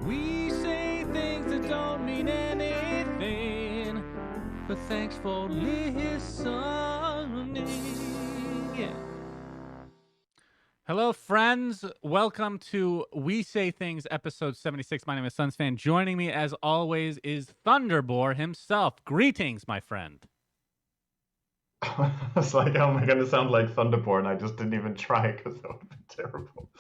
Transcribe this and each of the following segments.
We say things that don't mean anything, but thanks for listening. Yeah. Hello, friends. Welcome to We Say Things, episode 76. My name is SUNSfan. Joining me, as always, is Thunderbore himself. Greetings, my friend. It's like, how am I going to sound like Thunderborn? I just didn't even try because that would have been terrible.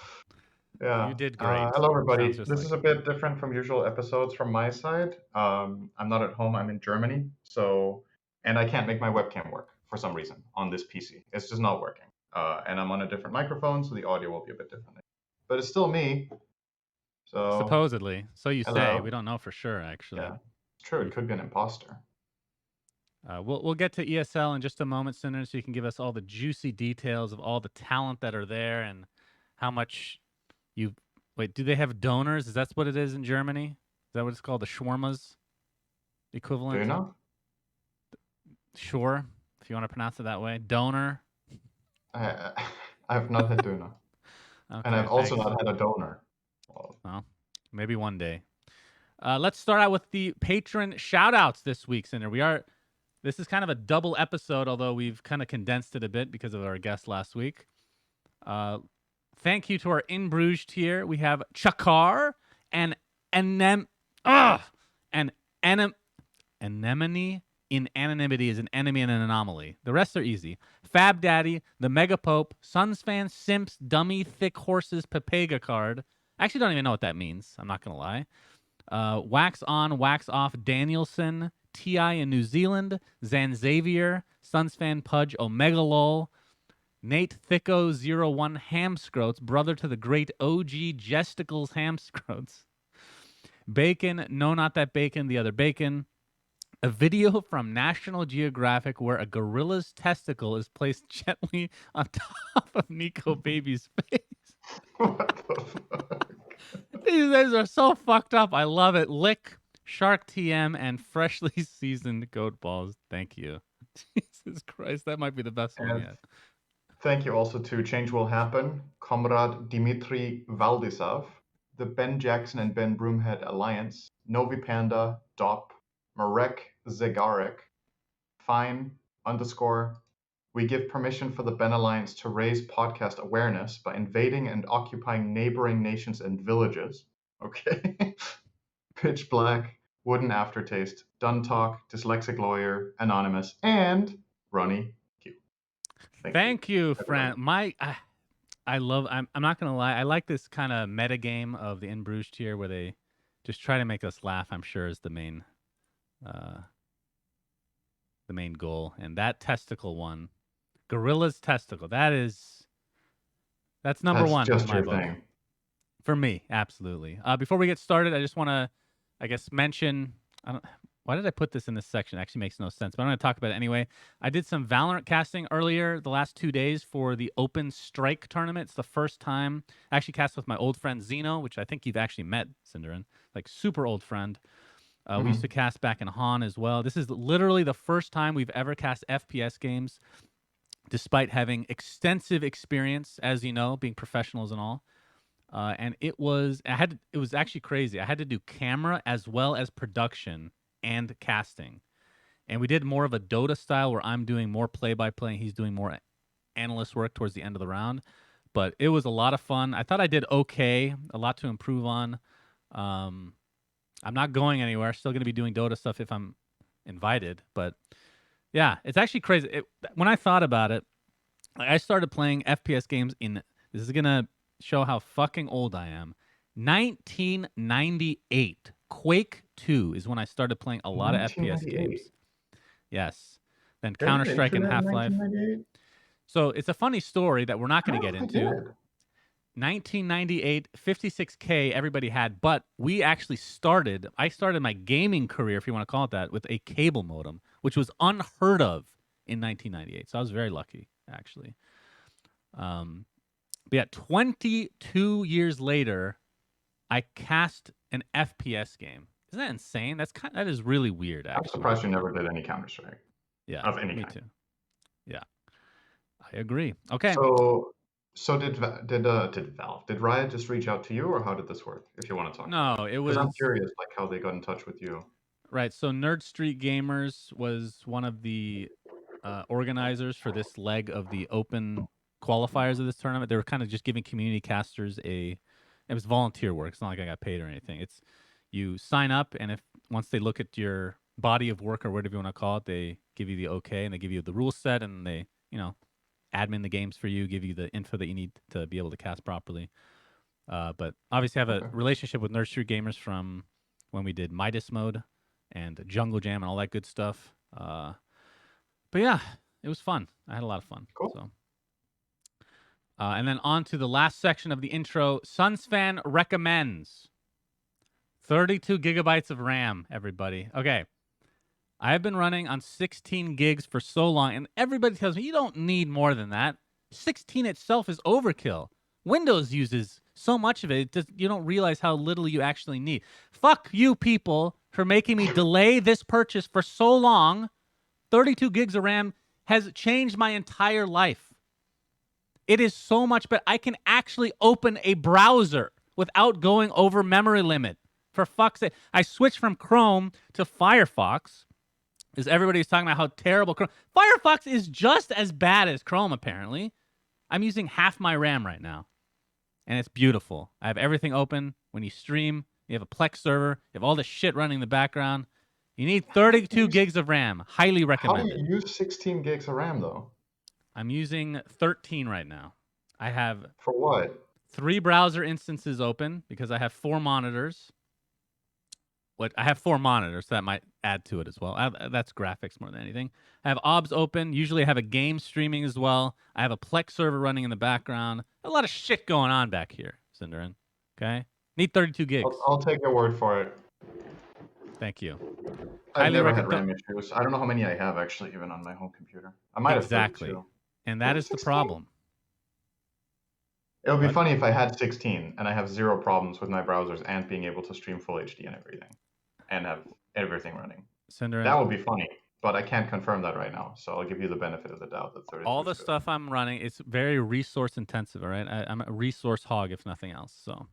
Yeah. You did great. Hello, everybody. Sounds just This like is a bit different from usual episodes from my side. I'm not at home. I'm in Germany. And I can't make my webcam work for some reason on this PC. It's just not working. And I'm on a different microphone, so the audio will be a bit different. But it's still me. So, supposedly. So you say. hello. We don't know for sure, actually. Yeah. It's true. It could be an imposter. We'll get to ESL in just a moment, Cinder, so you can give us all the juicy details of all the talent that are there and how much you wait. Do they have donors? Is that what it is in Germany? Is that what it's called? The shawarmas Do equivalent? you know? Sure, if you want to pronounce it that way. Donor. I, I have not had Duna. Okay, And I've also thanks. not had a donor. Well, maybe one day. Let's start out with the patron shout-outs this week, Cinder. This is kind of a double episode, although we've kind of condensed it a bit because of our guest last week. Thank you to our In Bruges tier. We have Chakar and Anemone. In anonymity is an enemy and an anomaly. The rest are easy. Fab Daddy, the Mega Pope, SUNSfan, Simps, Dummy, Thick Horses, Pepega card. I actually don't even know what that means. I'm not going to lie. Wax On, Wax Off, Danielson, T.I. in New Zealand, Zanxavier, SUNSfan Pudge, Omega Lol, Nate Thicko01 Hamscroats, brother to the great OG Gesticles Hamscroats, Bacon, no, not that Bacon, the other Bacon, a video from National Geographic where a gorilla's testicle is placed gently on top of Nico Baby's face. What the fuck? These guys are so fucked up. I love it. Lick, Shark TM, and freshly seasoned goat balls. Thank you. Jesus Christ, that might be the best one And yet. thank you also to Change Will Happen, Comrade Dimitri Valdisov, the Ben Jackson and Ben Broomhead Alliance, Novi Panda, Dop, Marek Zegarek, Fine, _ we give permission for the Ben Alliance to raise podcast awareness by invading and occupying neighboring nations and villages. Okay. Pitch Black, Wooden Aftertaste, Dun Talk, Dyslexic Lawyer, Anonymous, and Ronnie Q. Thank you, friend. I'm not gonna lie. I like this kind of meta game of the In Bruges tier where they just try to make us laugh. I'm sure is the main goal. And that testicle one, Gorilla's testicle. That's number That's one just in my your book. thing. For me, absolutely. Before we get started, I just want to, I guess, mention. Why did I put this in this section? It actually makes no sense, but I'm going to talk about it anyway. I did some Valorant casting earlier the last 2 days for the Open Strike tournament. It's the first time I actually cast with my old friend Zeno, which I think you've actually met, Cinderin, like super old friend. We used to cast back in Han as well. This is literally the first time we've ever cast FPS games, despite having extensive experience, as you know, being professionals and all. And it was actually crazy. I had to do camera as well as production and casting. And we did more of a Dota style where I'm doing more play-by-play and he's doing more analyst work towards the end of the round. But it was a lot of fun. I thought I did okay, a lot to improve on. I'm not going anywhere. Still going to be doing Dota stuff if I'm invited. But yeah, it's actually crazy. When I thought about it, I started playing FPS games this is going to show how fucking old I am. 1998. Quake 2 is when I started playing a lot of FPS games. Yes. Then Counter-Strike and Half-Life. So it's a funny story that we're not going to get into. 1998, 56K everybody had, but I started my gaming career, if you want to call it that, with a cable modem, which was unheard of in 1998. So I was very lucky, actually. But yeah, 22 years later, I cast an FPS game. Isn't that insane? That is really weird, actually. I'm surprised you never did any Counter-Strike. Yeah, of any me kind. too. Yeah, I agree. Okay. So did Riot just reach out to you, or how did this work? If you want to talk about it, No, it because I'm was curious, like how they got in touch with you. right. So Nerd Street Gamers was one of the organizers for this leg of the open qualifiers of this tournament. They were kind of just giving community casters it was volunteer work. It's not like I got paid or anything. It's you sign up, and if once they look at your body of work or whatever you want to call it, they give you the okay, and they give you the rule set, and they admin the games for you, give you the info that you need to be able to cast properly. But obviously, I have a Okay. relationship with Nursery Gamers from when we did Midas mode and Jungle Jam and all that good stuff. But yeah, it was fun. I had a lot of fun. Cool. So, and then on to the last section of the intro. SUNSfan recommends 32 gigabytes of RAM. Everybody, okay. I have been running on 16 gigs for so long, and everybody tells me you don't need more than that. 16 itself is overkill. Windows uses so much of it, you don't realize how little you actually need. Fuck you people for making me delay this purchase for so long. 32 gigs of RAM has changed my entire life. It is so much better. I can actually open a browser without going over memory limit. For fuck's sake. I switched from Chrome to Firefox. Is everybody's talking about how terrible Chrome. Firefox is just as bad as Chrome, apparently. I'm using half my RAM right now, and it's beautiful. I have everything open. When you stream, you have a Plex server, you have all this shit running in the background. You need 32 gigs of RAM. Highly How do recommended. you use 16 gigs of RAM though? I'm using 13 right now. I have For what? 3 browser instances open because I have 4 monitors. I have 4 monitors, so that might add to it as well. That's graphics more than anything. I have OBS open. Usually I have a game streaming as well. I have a Plex server running in the background. A lot of shit going on back here, Cinderin. Okay? Need 32 gigs. I'll take your word for it. Thank you. I've Highly never had recommend. RAM issues. I don't know how many I have actually, even on my home computer. I might have Exactly. 32. And You that have is the 16? problem. It would be What? funny if I had 16 and I have 0 problems with my browsers and being able to stream full HD and everything, and have everything running. Cinderin, That would be funny, but I can't confirm that right now. So I'll give you the benefit of the doubt that 32 all is the good. stuff I'm running, it's very resource intensive, all right? I'm a resource hog, if nothing else. So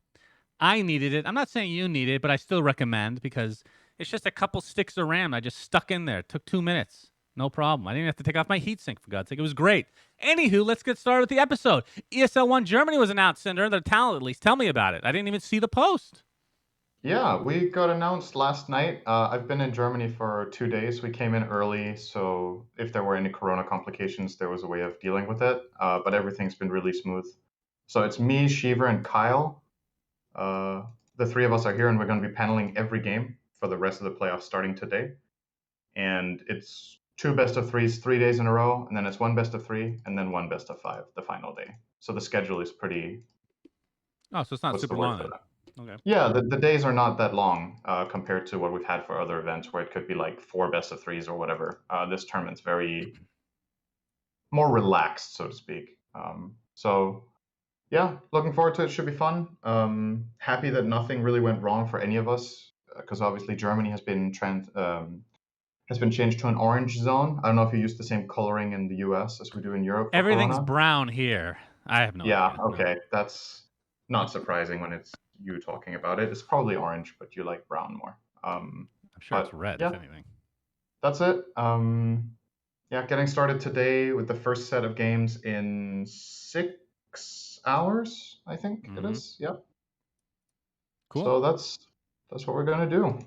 I needed it. I'm not saying you need it, but I still recommend because it's just a couple sticks of RAM I just stuck in there. It took 2 minutes. No problem. I didn't have to take off my heatsink, for God's sake. It was great. Anywho, let's get started with the episode. ESL One Germany was announced, Cinder. Their talent, at least. Tell me about it. I didn't even see the post. Yeah, we got announced last night. I've been in Germany for 2 days. We came in early, so if there were any corona complications, there was a way of dealing with it. But everything's been really smooth. So it's me, Shiver, and Kyle. The 3 of us are here, and we're going to be paneling every game for the rest of the playoffs starting today. And it's 2 best of 3s 3 days in a row, and then it's 1 best of 3, and then 1 best of 5 the final day. So the schedule is pretty. Oh, so it's not What's the super word long for then. that? Okay. Yeah, the days are not that long compared to what we've had for other events, where it could be like 4 best of 3s or whatever. This tournament's very more relaxed, so to speak. So yeah, looking forward to it. Should be fun. Happy that nothing really went wrong for any of us, because obviously Germany has been changed to an orange zone. I don't know if you use the same coloring in the US as we do in Europe for Everything's Corona. brown here. I have no Yeah, idea. No. okay. That's not surprising when it's you talking about it. It's probably orange, but you like brown more. I'm sure it's But red, if yeah, anything. that's it. Yeah, getting started today with the first set of games in 6 hours, I think it Mm-hmm. is. Yep. Cool. So that's what we're gonna do.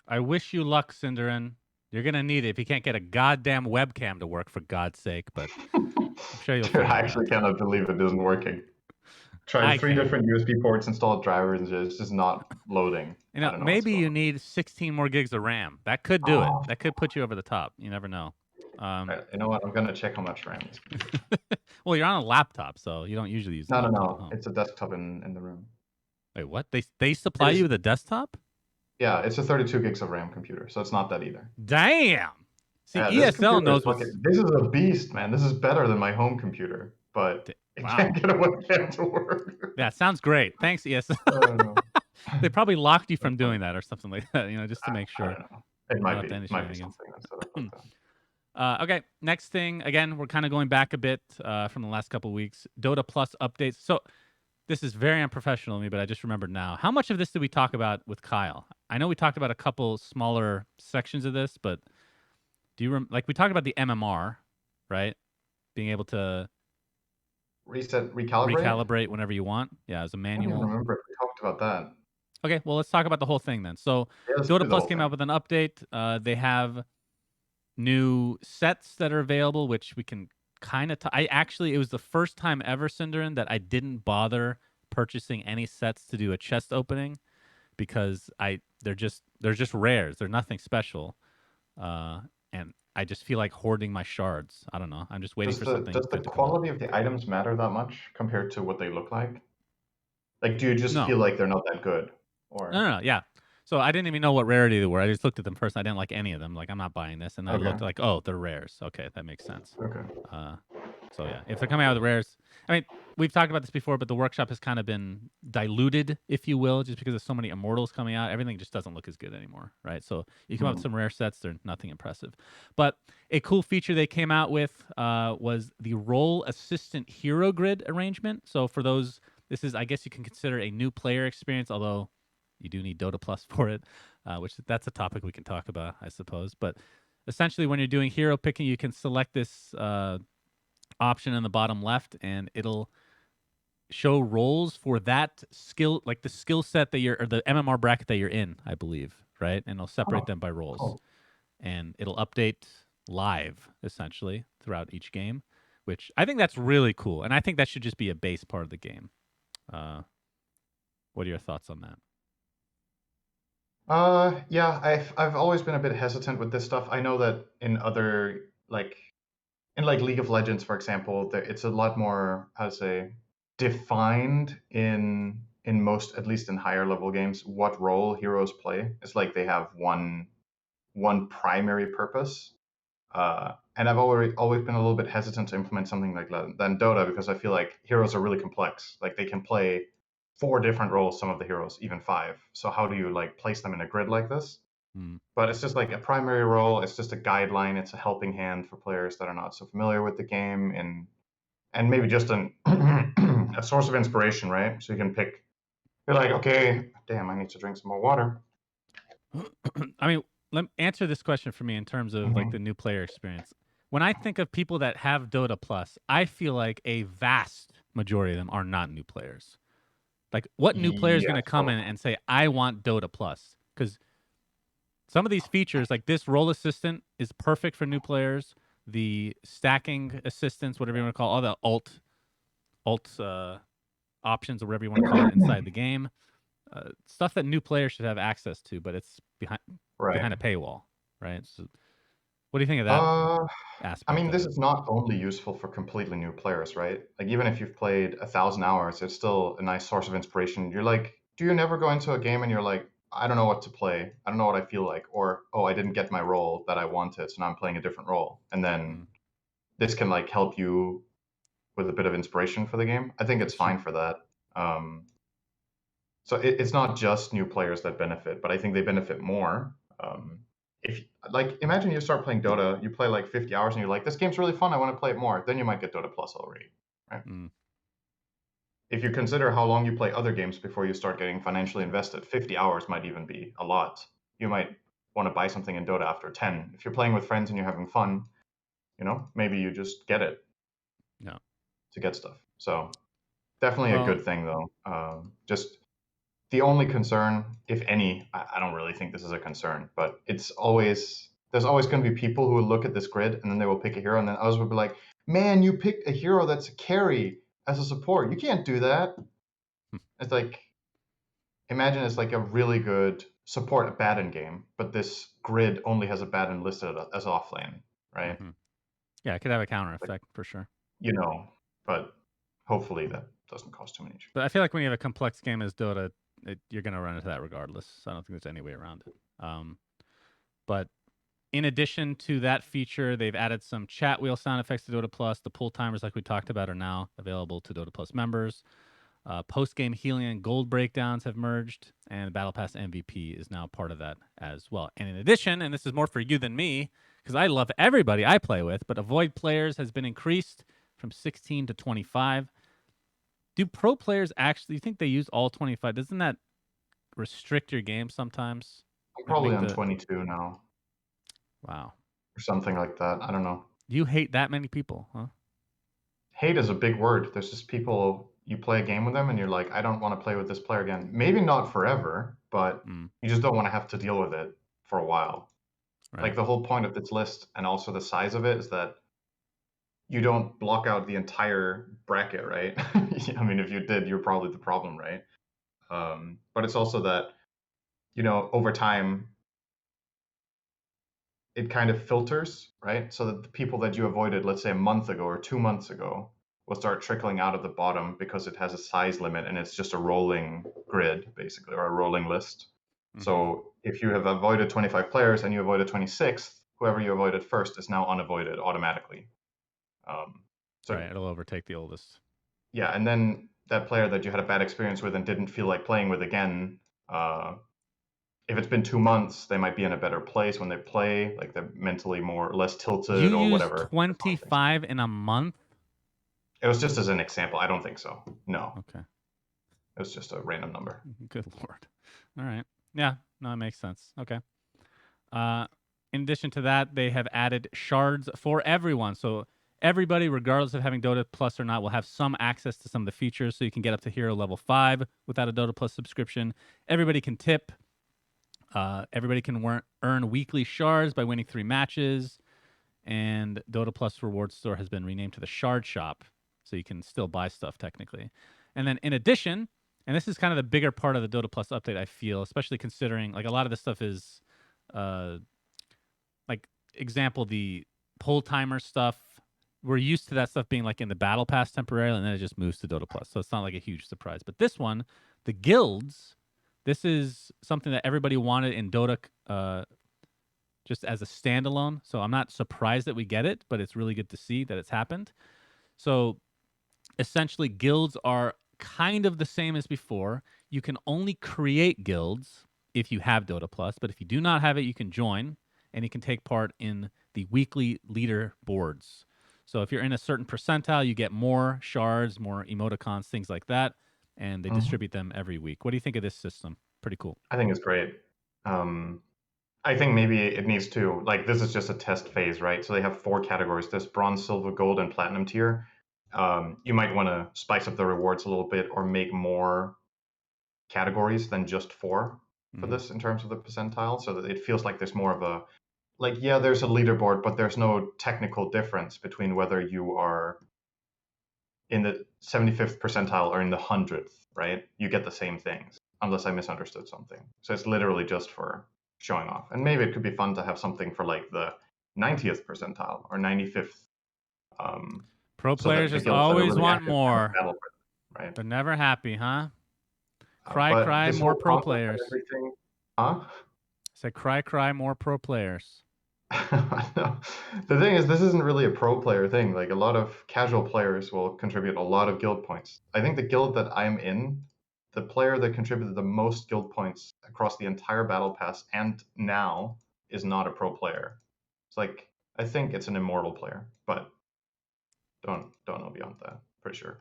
I wish you luck, Cinderin. You're going to need it if you can't get a goddamn webcam to work, for God's sake, but I'm sure you'll Dude, figure I it out. actually cannot believe it isn't working. Tried I 3 can. different USB ports, installed drivers, and it's just not loading. I don't know what's Maybe going you on. need 16 more gigs of RAM. That could do it. Oh, That could put you over the top. You never know. you know what? I'm gonna check how much RAM this computer. Well, you're on a laptop, so you don't usually use the No, no, laptop at no. home. It's a desktop in the room. Wait, what? They It supply is. you with a desktop? Yeah, it's a 32 gigs of RAM computer, so it's not that either. Damn. See, Yeah, this ESL computer is knows what's. fucking. This is a beast, man. This is better than my home computer, but it can't Wow. get a webcam to work. Yeah, sounds great. Thanks, ESL. I don't know. They probably locked you That's from funny. doing that or something like that, just to make I sure. don't know. It You don't might have be. any Might be shenanigans. something that's set up like that. Okay, next thing. Again, we're kind of going back a bit from the last couple of weeks. Dota Plus updates. So this is very unprofessional of me, but I just remembered now. How much of this did we talk about with Kyle? I know we talked about a couple smaller sections of this, but do you like we talked about the MMR, right? Being able to Reset, recalibrate? recalibrate whenever you want. Yeah, as a I don't even manual. remember if we talked about that. Okay, well, let's talk about the whole thing then. So, Yeah, let's Dota do the Plus whole came thing. out with an update. They have new sets that are available, which we can kind of. I actually, it was the first time ever, Cinderin, that I didn't bother purchasing any sets to do a chest opening because they're just rares. They're nothing special, and I just feel like hoarding my shards. I don't know. I'm just waiting for something Does the good to come out. quality of the items matter that much compared to what they look like? Like, do you just No, feel like they're not that good? no, Or no, no, yeah. So I didn't even know what rarity they were. I just looked at them first. I didn't like any of them. Like I'm not buying this, and I okay, looked like, oh, they're rares. Okay, that makes sense. okay. Uh, so yeah, if they're coming out with the rares, I mean, we've talked about this before, but the workshop has kind of been diluted, if you will, just because there's so many immortals coming out. Everything just doesn't look as good anymore, right? So you come up with Hmm. some rare sets, they're nothing impressive. But a cool feature they came out with was the role assistant hero grid arrangement. So for those, this is, I guess you can consider a new player experience, although you do need Dota Plus for it, which that's a topic we can talk about, I suppose. But essentially, when you're doing hero picking, you can select this option in the bottom left, and it'll show roles for that skill, like the skill set that you're, or the MMR bracket that you're in, I believe, right? And it'll separate Oh, them by roles, cool. and it'll update live essentially throughout each game, which I think that's really cool, and I think that should just be a base part of the game. Uh, what are your thoughts on that? Yeah, I've always been a bit hesitant with this stuff. I know that in other like in like League of Legends, for example, there, it's a lot more, how to say, defined in most, at least in higher level games, what role heroes play. It's like they have one primary purpose. And I've always been a little bit hesitant to implement something like that than Dota because I feel like heroes are really complex. Like they can play four different roles, some of the heroes, even five. So how do you like place them in a grid like this? Mm, But it's just like a primary role. It's just a guideline. It's a helping hand for players that are not so familiar with the game, and maybe just an a source of inspiration, right? So you can pick. You're like, okay, damn, I need to drink some more water. I mean, let me answer this question for me in terms of like Hmm. the new player experience. When I think of people that have Dota Plus, I feel like a vast majority of them are not new players. Like, what new player is going Yes. to come Oh, in and say, "I want Dota Plus"? Because some of these features, like this role assistant, is perfect for new players. The stacking assistance, whatever you want to call it, all the alt options or whatever you want to call it inside the game, stuff that new players should have access to, but it's right. behind a paywall, right? So what do you think of that Uh, I aspect mean, of this it? is not only useful for completely new players, right? Like even if you've played 1,000 hours, it's still a nice source of inspiration. You're like, do you never go into a game and you're like, I don't know what to play. I don't know what I feel like, or oh, I didn't get my role that I wanted, so now I'm playing a different role. And then Mm. this can like help you with a bit of inspiration for the game. I think it's It's true. fine for that. Um, so it's not just new players that benefit, but I think they benefit more. Um, if like imagine you start playing Dota, you play like 50 hours, and you're like, this game's really fun. I want to play it more. Then you might get Dota Plus already, right? Mm. If you consider how long you play other games before you start getting financially invested, 50 hours might even be a lot. You might want to buy something in Dota after 10. If you're playing with friends and you're having fun, maybe you just get it No. to get stuff. So definitely a Well, good thing though. Just the only concern, if any, I don't really think this is a concern, but there's always going to be people who will look at this grid and then they will pick a hero, and then others will be like, "Man, you picked a hero that's a carry as a support. You can't do that." It's like imagine it's like a really good support a Baden game, but this grid only has a Baden listed as offlane, right? hmm, yeah, it could have a counter Like effect for sure. you know, but hopefully that doesn't cause too many issues. But I feel like when you have a complex game as Dota, you're going to run into that regardless. So I don't think there's any way around it. But in addition to that feature, they've added some chat wheel sound effects to Dota Plus. The pull timers, like we talked about, are now available to Dota Plus members. Post-game healing and gold breakdowns have merged, and the Battle Pass MVP is now part of that as well. And in addition, and this is more for you than me, because I love everybody I play with, but avoid players has been increased from 16 to 25. Do pro players actually, you think they use all 25? Doesn't that restrict your game sometimes? I'm Like probably make on the 22 now wow. or something like that. I don't know. You hate that many people, huh? Hate is a big word. There's just people, you play a game with them and you're like, I don't want to play with this player again. Maybe not forever, but Mm, you just don't want to have to deal with it for a while. right. Like the whole point of this list and also the size of it is that you don't block out the entire bracket, right? I mean, if you did, you're probably the problem, right? But it's also that, over time, it kind of filters, right? So that the people that you avoided, let's say a month ago or 2 months ago, will start trickling out of the bottom because it has a size limit and it's just a rolling grid, basically, or a rolling list. Mm-hmm. So if you have avoided 25 players and you avoided 26th, whoever you avoided first is now unavoided automatically. Um, so Right. It'll overtake the oldest. yeah, and then that player that you had a bad experience with and didn't feel like playing with again, if it's been 2 months, they might be in a better place when they play, like they're mentally more less You tilted or use whatever. That's how I think. 25 in a month? It was just as an example. I don't think so. No, Okay. it was just a random number. Good Lord. All right. Yeah. No, it makes sense. Okay. Uh, in addition to that, they have added shards for everyone. So everybody, regardless of having Dota Plus or not, will have some access to some of the features. So you can get up to hero level 5 without a Dota Plus subscription. Everybody can tip. Everybody can earn weekly shards by winning 3 matches. And Dota Plus Reward Store has been renamed to the Shard Shop. So you can still buy stuff technically. And then in addition, and this is kind of the bigger part of the Dota Plus update, I feel, especially considering like a lot of this stuff is uh, like example the pull timer stuff. We're used to that stuff being like in the battle pass temporarily, and then it just moves to Dota Plus. So it's not like a huge surprise. But this one, the guilds, this is something that everybody wanted in Dota just as a standalone. So I'm not surprised that we get it, but it's really good to see that it's happened. So essentially, guilds are kind of the same as before. You can only create guilds if you have Dota Plus, but if you do not have it, you can join and you can take part in the weekly leader boards. So if you're in a certain percentile, you get more shards, more emoticons, things like that, and they distribute them every week. What do you think of this system? Pretty cool. I think it's great. I think maybe it needs to, like, this is just a test phase, right? So they have 4 categories. There's bronze, silver, gold, and platinum tier. You might want to spice up the rewards a little bit or make more categories than just 4 for this in terms of the percentile, so that it feels like there's more of a, like, yeah, there's a leaderboard, but there's no technical difference between whether you are in the 75th percentile or in the 100th, right? You get the same things, unless I misunderstood something. So it's literally just for showing off. And maybe it could be fun to have something for like the 90th percentile or 95th. Pro So players that the just guilds that are always really want active kind of more. battle for it, right? They're never happy, huh? Cry, But cry, this more whole pro concept and players. everything, huh? Said cry, cry, more pro players. No. The thing is, this isn't really a pro player thing. Like a lot of casual players will contribute a lot of guild points. I think the guild that I'm in, the player that contributed the most guild points across the entire battle pass and now is not a pro player. It's like I think it's an immortal player, but don't know beyond that. Pretty sure.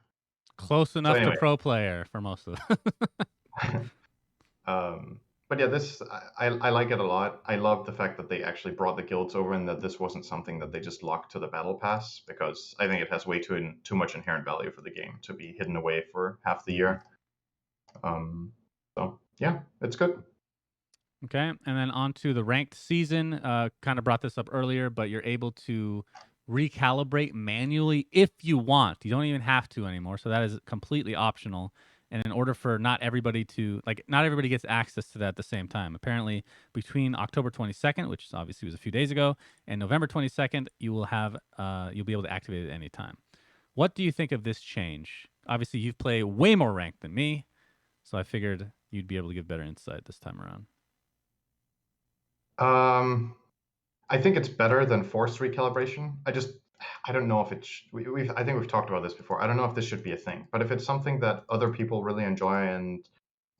Close So enough to anyway, pro player for most of them. Um, but yeah, this I like it a lot. I love the fact that they actually brought the guilds over and that this wasn't something that they just locked to the battle pass, because I think it has way too much inherent value for the game to be hidden away for half the year. So yeah, it's good. Okay, and then on to the ranked season. Kind of brought this up earlier, but you're able to recalibrate manually if you want. You don't even have to anymore, so that is completely optional. And in order for not everybody gets access to that at the same time. Apparently, between October 22nd, which obviously was a few days ago, and November 22nd, you'll be able to activate it at any time. What do you think of this change? Obviously, you've played way more ranked than me, so I figured you'd be able to give better insight this time around. I think it's better than forced recalibration. I don't know if I think we've talked about this before. I don't know if this should be a thing, but if it's something that other people really enjoy and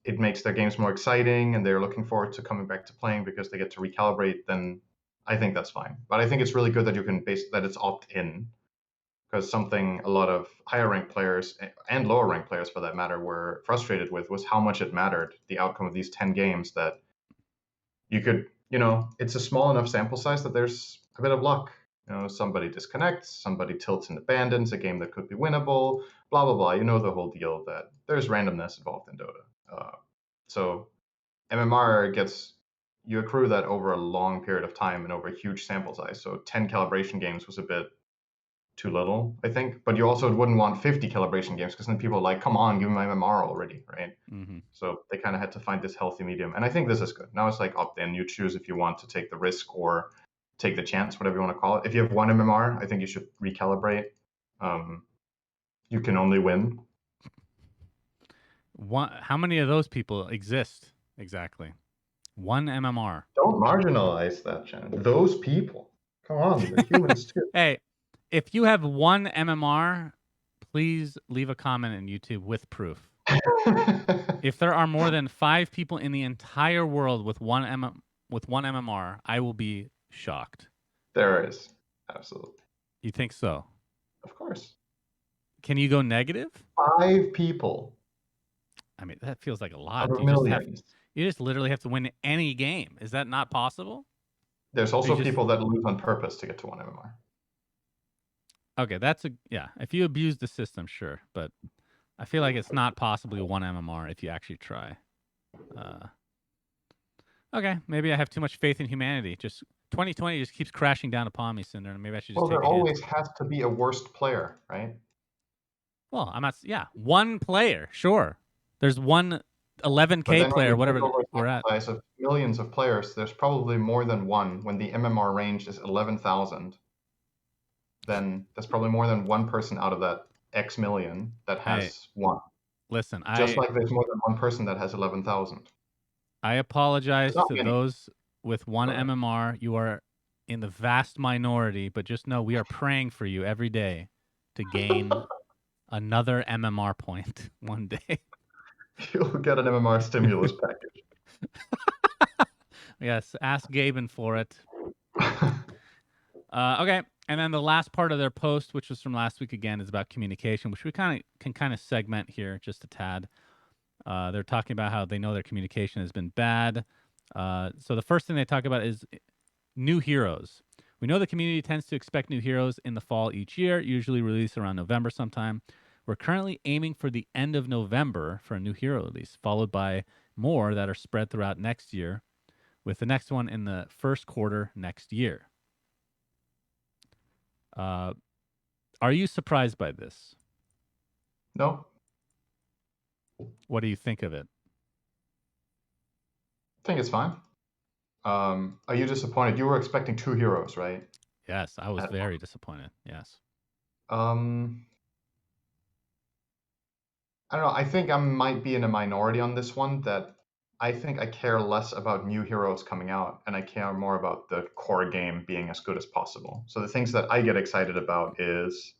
it makes their games more exciting and they're looking forward to coming back to playing because they get to recalibrate, then I think that's fine. But I think it's really good that that it's opt-in, because something a lot of higher ranked players and lower ranked players for that matter were frustrated with was how much it mattered, the outcome of these 10 games, that you could, it's a small enough sample size that there's a bit of luck. Somebody disconnects, somebody tilts and abandons a game that could be winnable, blah, blah, blah. You know the whole deal that there's randomness involved in Dota. So MMR you accrue that over a long period of time and over a huge sample size. So 10 calibration games was a bit too little, I think. But you also wouldn't want 50 calibration games, because then people are like, come on, give me my MMR already, right? Mm-hmm. So they kind of had to find this healthy medium. And I think this is good. Now it's like opt-in. You choose if you want to take the risk or take the chance, whatever you want to call it. If you have one MMR, I think you should recalibrate. You can only win. How many of those people exist exactly? One MMR. Don't marginalize that, Shannon. Those people. Come on, they're humans too. Hey, if you have one MMR, please leave a comment on YouTube with proof. If there are more than 5 people in the entire world with one MMR, I will be shocked. There is. Absolutely. You think so? Of course. Can you go negative? 5 people. I mean, that feels like a lot. Out of millions. You just literally have to win any game. Is that not possible? There's also people that lose on purpose to get to one MMR. Okay, if you abuse the system, sure, but I feel like it's not possibly one MMR if you actually try. Okay, maybe I have too much faith in humanity. Just 2020 just keeps crashing down upon me, Cinder, and maybe I should just take there always has to be a worst player, right? Well, I'm not. Yeah, one player, sure. There's one 11K player, whatever we're at. Size of millions of players, there's probably more than one. When the MMR range is 11,000, then there's probably more than one person out of that X million that has one. Listen, just like there's more than one person that has 11,000. I apologize to those with one MMR. You are in the vast minority, but just know we are praying for you every day to gain another MMR point one day. You'll get an MMR stimulus package. Yes, ask Gaben for it. Okay, and then the last part of their post, which was from last week again, is about communication, which we can segment here just a tad. They're talking about how they know their communication has been bad. So the first thing they talk about is new heroes. We know the community tends to expect new heroes in the fall each year, usually released around November sometime. We're currently aiming for the end of November for a new hero release, followed by more that are spread throughout next year, with the next one in the first quarter next year. Are you surprised by this? No. What do you think of it? I think it's fine. Are you disappointed? You were expecting 2 heroes, right? Yes, I was very disappointed. Yes. I don't know. I think I might be in a minority on this one, that I think I care less about new heroes coming out, and I care more about the core game being as good as possible. So the things that I get excited about is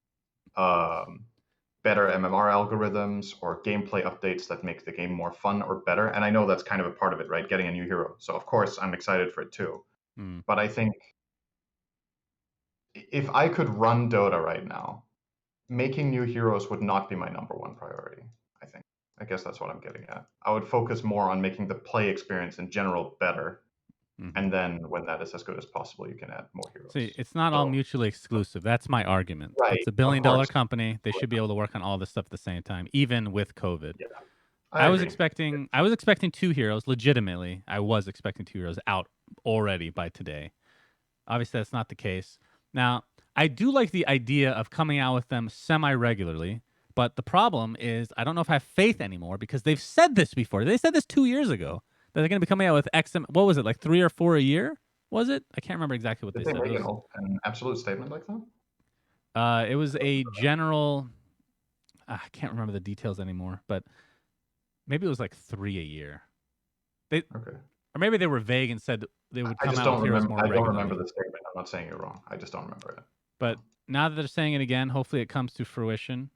better MMR algorithms or gameplay updates that make the game more fun or better. And I know that's kind of a part of it, right? Getting a new hero. So of course I'm excited for it too. But I think if I could run Dota right now, making new heroes would not be my number one priority, I think. I guess that's what I'm getting at. I would focus more on making the play experience in general better. And then when that is as good as possible, you can add more heroes. See, it's not all mutually exclusive. That's my argument. Right. It's a $1 billion company. They should be able to work on all this stuff at the same time, even with COVID. Yeah. I was expecting 2 heroes, legitimately. I was expecting 2 heroes out already by today. Obviously, that's not the case. Now, I do like the idea of coming out with them semi-regularly, but the problem is I don't know if I have faith anymore, because they've said this before. They said this 2 years ago, that they're going to be coming out with what was it, like 3 or 4 a year? Was it? I can't remember exactly what they said. Did they make an absolute statement like that? It was a general... I can't remember the details anymore, but maybe it was like 3 a year. Okay. Or maybe they were vague and said they would come out with heroes more regularly. I don't remember the statement. I'm not saying you're wrong. I just don't remember it. But now that they're saying it again, hopefully it comes to fruition.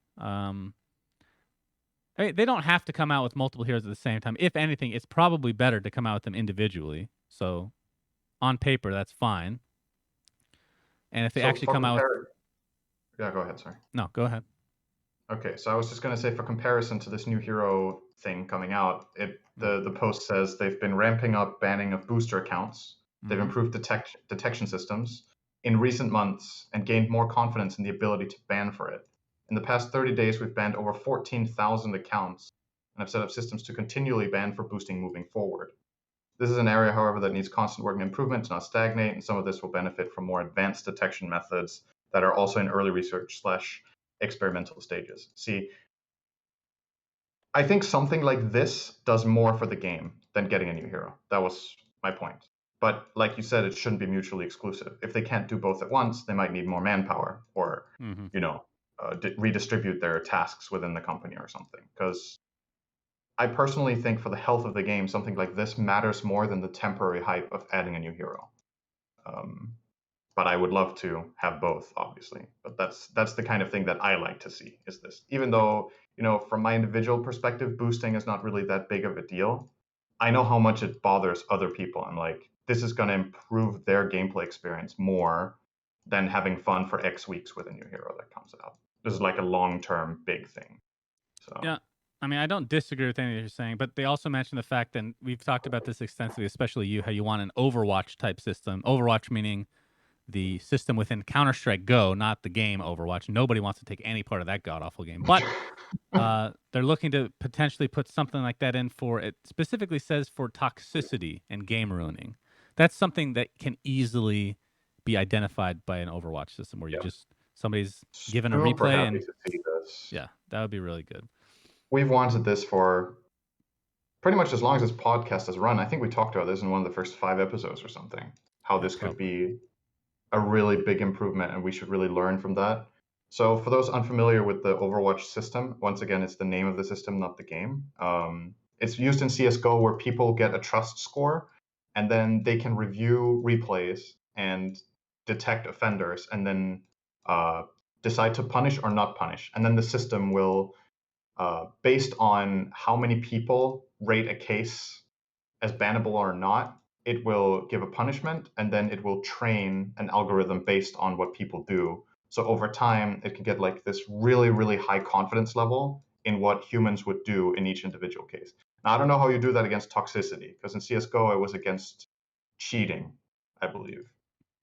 They don't have to come out with multiple heroes at the same time. If anything, it's probably better to come out with them individually. So on paper, that's fine. And if they So actually come out with... Yeah, go ahead, sorry. No, go ahead. Okay, so I was just going to say, for comparison to this new hero thing coming out, the post says they've been ramping up banning of booster accounts. They've improved detection systems in recent months and gained more confidence in the ability to ban for it. In the past 30 days, we've banned over 14,000 accounts and have set up systems to continually ban for boosting moving forward. This is an area, however, that needs constant work and improvement to not stagnate, and some of this will benefit from more advanced detection methods that are also in early research / experimental stages. See, I think something like this does more for the game than getting a new hero. That was my point. But like you said, it shouldn't be mutually exclusive. If they can't do both at once, they might need more manpower or, redistribute their tasks within the company or something. Because I personally think for the health of the game, something like this matters more than the temporary hype of adding a new hero. But I would love to have both, obviously. But that's the kind of thing that I like to see, is this. Even though, from my individual perspective, boosting is not really that big of a deal. I know how much it bothers other people. I'm like, this is going to improve their gameplay experience more than having fun for X weeks with a new hero that comes out. This is like a long-term big thing. So yeah, I mean, I don't disagree with anything you're saying, but they also mentioned the fact, and we've talked about this extensively, especially you, how you want an Overwatch type system. Overwatch meaning the system within Counter-Strike Go, not the game Overwatch. Nobody wants to take any part of that god-awful game. But they're looking to potentially put something like that in for, it specifically says for toxicity and game ruining. That's something that can easily be identified by an Overwatch system where you just, somebody's given a super replay happy and to see this. yeah, that would be really good. We've wanted this for pretty much as long as this podcast has run. I think we talked about this in one of the first 5 episodes or something, how this could be a really big improvement and we should really learn from that. So for those unfamiliar with the Overwatch system, once again, it's the name of the system, not the game. It's used in CSGO where people get a trust score and then they can review replays and detect offenders and then decide to punish or not punish. And then the system will, based on how many people rate a case as bannable or not, it will give a punishment and then it will train an algorithm based on what people do. So over time, it can get like this really, really high confidence level in what humans would do in each individual case. Now, I don't know how you do that against toxicity, because in CSGO, it was against cheating, I believe.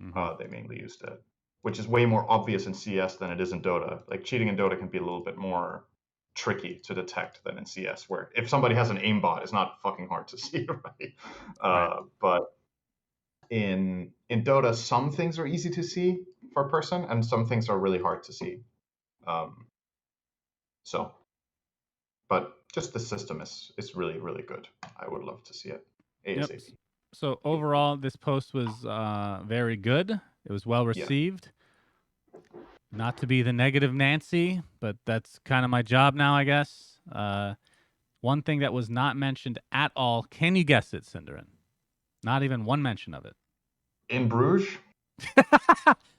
They mainly used it, which is way more obvious in CS than it is in Dota. Like cheating in Dota can be a little bit more tricky to detect than in CS, where if somebody has an aimbot, it's not fucking hard to see, right? But in Dota, some things are easy to see for a person, and some things are really hard to see. But just the system is really, really good. I would love to see it ASAP. Yep. So overall, this post was very good. It was well received. Not to be the negative Nancy, but that's kind of my job now, I guess. One thing that was not mentioned at all. Can you guess it, Cinderin? Not even one mention of it. In Bruges?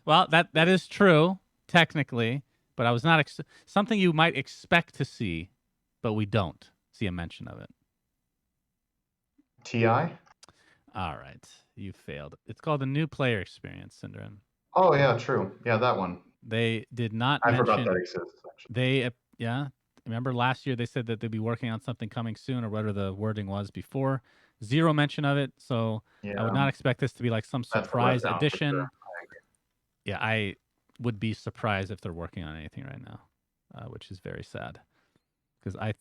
Well, that is true, technically, but I was not something you might expect to see, but we don't see a mention of it. TI? All right, you failed. It's called the new player experience, Cinderin. Oh yeah, true. Yeah, that one. They did not I mention. forgot that exists, actually. Remember last year they said that they'd be working on something coming soon, or whatever the wording was before. Zero mention of it, so I would not expect this to be like some surprise addition. Sure. Yeah, I would be surprised if they're working on anything right now, which is very sad. Because I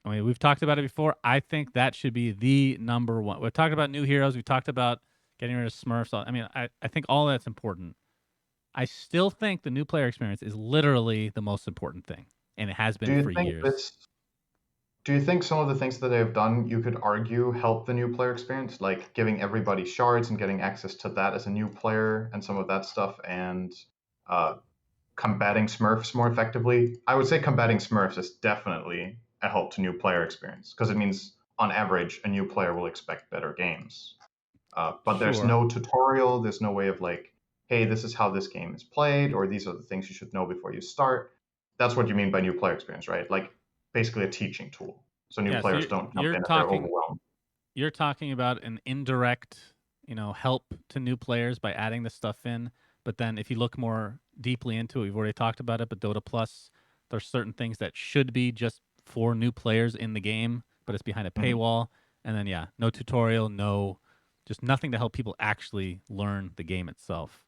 mean, we've talked about it before. I think that should be the number one. We've talked about new heroes. We've talked about getting rid of Smurfs. I mean, I think all that's important. I still think the new player experience is literally the most important thing, and it has been for years. Do you think some of the things that they've done, you could argue, help the new player experience, like giving everybody shards and getting access to that as a new player and some of that stuff, and combating Smurfs more effectively? I would say combating Smurfs is definitely a help to new player experience, because it means, on average, a new player will expect better games. But there's no tutorial, there's no way of like hey, this is how this game is played, or these are the things you should know before you start. That's what you mean by new player experience, right? Like basically a teaching tool. So new Yeah, so players don't jump you're in if they're talking overwhelmed. you're talking about an indirect, help to new players by adding this stuff in. But then if you look more deeply into it, we've already talked about it, but Dota Plus, there's certain things that should be just for new players in the game, but it's behind a Mhm. paywall. And then no tutorial, just nothing to help people actually learn the game itself,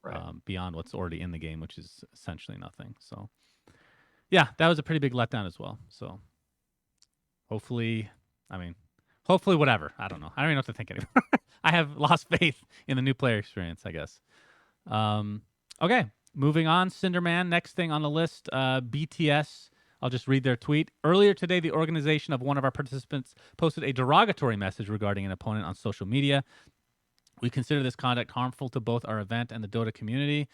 Right. beyond what's already in the game, which is essentially nothing. So yeah, that was a pretty big letdown as well. So hopefully, I mean, hopefully whatever. I don't know. I don't even know what to think anymore. I have lost faith in the new player experience, I guess. Okay, moving on. Cinderman, next thing on the list, BTS. I'll just read their tweet. Earlier today, the organization of one of our participants posted a derogatory message regarding an opponent on social media. We consider this conduct harmful to both our event and the Dota community.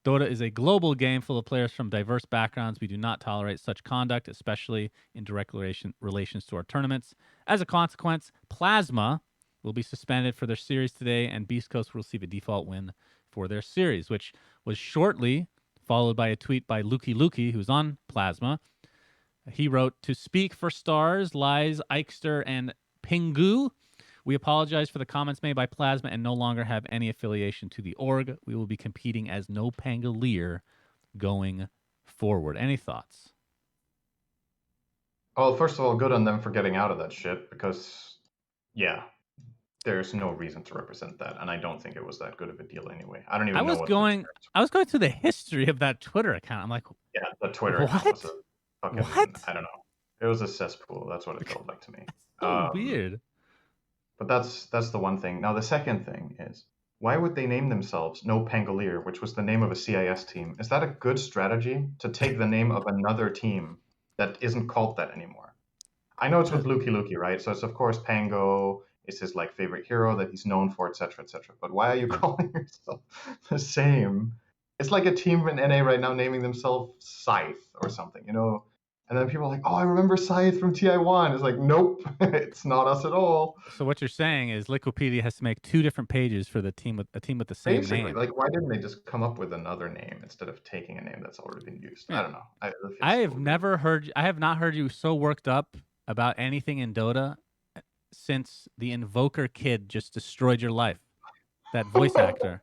Dota is a global game full of players from diverse backgrounds. We do not tolerate such conduct, especially in direct relations to our tournaments. As a consequence, Plasma will be suspended for their series today, and Beast Coast will receive a default win for their series, which was shortly followed by a tweet by Lukey, who's on Plasma. He wrote, "To speak for Stars, Lies, Eichster, and Pingu, we apologize for the comments made by Plasma and no longer have any affiliation to the org. We will be competing as No Pangolier going forward." Any thoughts? Well, first of all, good on them for getting out of that shit because, yeah, there's no reason to represent that, and I don't think it was that good of a deal anyway. I don't I even know was what the going I was going through the history of that Twitter account. I'm like, yeah, the Twitter account was a what? fucking, What? I don't know. It was a cesspool. That's what it felt like to me. So weird. But that's the one thing. Now the second thing is, why would they name themselves No Pangolier, which was the name of a CIS team? Is that a good strategy to take the name of another team that isn't called that anymore? I know it's with Lukey, right? So it's of course Pango is his like favorite hero that he's known for, etc., etc. But why are you calling yourself the same? It's like a team in NA right now naming themselves Scythe or something, you know? And then people are like, "Oh, I remember Scythe from TI1." It's like, nope, it's not us at all. So what you're saying is Liquipedia has to make two different pages for the team with the same Basically, name. like, why didn't they just come up with another name instead of taking a name that's already been used? I Man, don't know. It I feels a have little weird. I have not heard you so worked up about anything in Dota since the Invoker kid just destroyed your life. That voice actor.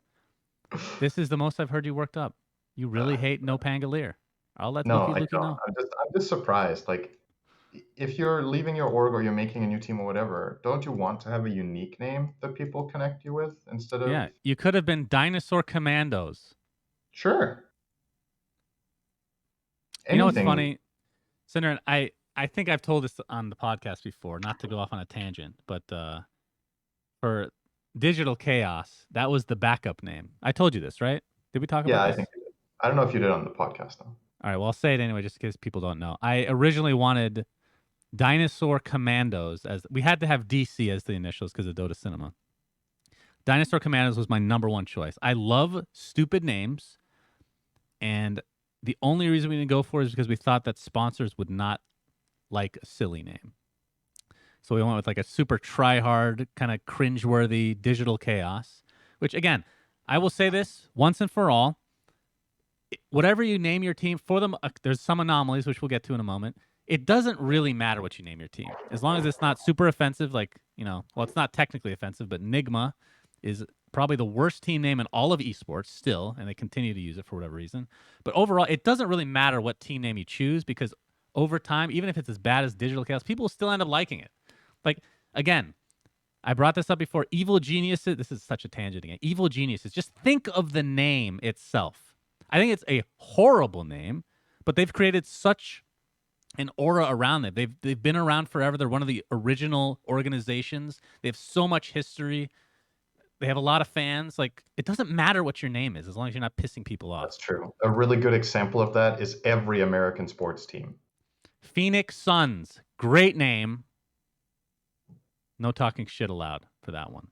This is the most I've heard you worked up. You really hate No Pangolier. I'll let No, Lukey I don't. know. I'm just surprised. Like, if you're leaving your org or you're making a new team or whatever, don't you want to have a unique name that people connect you with instead of Yeah, you could have been Dinosaur Commandos. sure You know what's anything? funny, Cinder? I think I've told this on the podcast before, not to go off on a tangent, but for Digital Chaos, that was the backup name. I told you this, right? Did we talk Yeah, about I this? think you did. I don't know if you did on the podcast though. All right, well, I'll say it anyway, just in case people don't know. I originally wanted Dinosaur Commandos as we had to have DC as the initials because of Dota Cinema. Dinosaur Commandos was my number one choice. I love stupid names, and the only reason we didn't go for it is because we thought that sponsors would not like a silly name. So we went with like a super try-hard, kind of cringeworthy Digital Chaos, which again, I will say this once and for all, whatever you name your team for them, there's some anomalies, which we'll get to in a moment. It doesn't really matter what you name your team. As long as it's not super offensive, like, well, it's not technically offensive, but Nigma is probably the worst team name in all of esports still, and they continue to use it for whatever reason. But overall, it doesn't really matter what team name you choose because over time, even if it's as bad as Digital Chaos, people will still end up liking it. Like, again, I brought this up before. Evil Geniuses, this is such a tangent again. Evil Geniuses, just think of the name itself. I think it's a horrible name, but they've created such an aura around it. They've been around forever. They're one of the original organizations. They have so much history. They have a lot of fans. Like, it doesn't matter what your name is as long as you're not pissing people off. That's true. A really good example of that is every American sports team. Phoenix Suns, great name. No talking shit allowed for that one.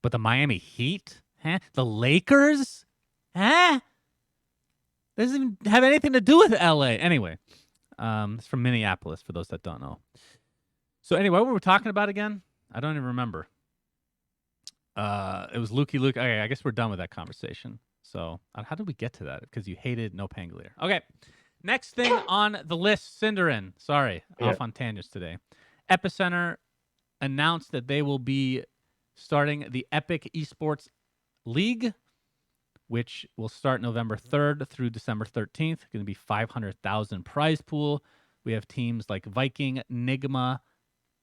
But the Miami Heat? Huh? The Lakers? Huh? Doesn't even have anything to do with LA. Anyway, it's from Minneapolis for those that don't know. So anyway, what were we talking about again? I don't even remember. It was Lukey Luke. Okay, I guess we're done with that conversation. So how did we get to that? Because you hated No Pangolier. Okay. Next thing on the list, Cinderin. Sorry, Yeah. off on tangents today. Epicenter announced that they will be starting the Epic Esports League, which will start November 3rd through December 13th. Going to be 500,000 prize pool. We have teams like Viking, Nigma,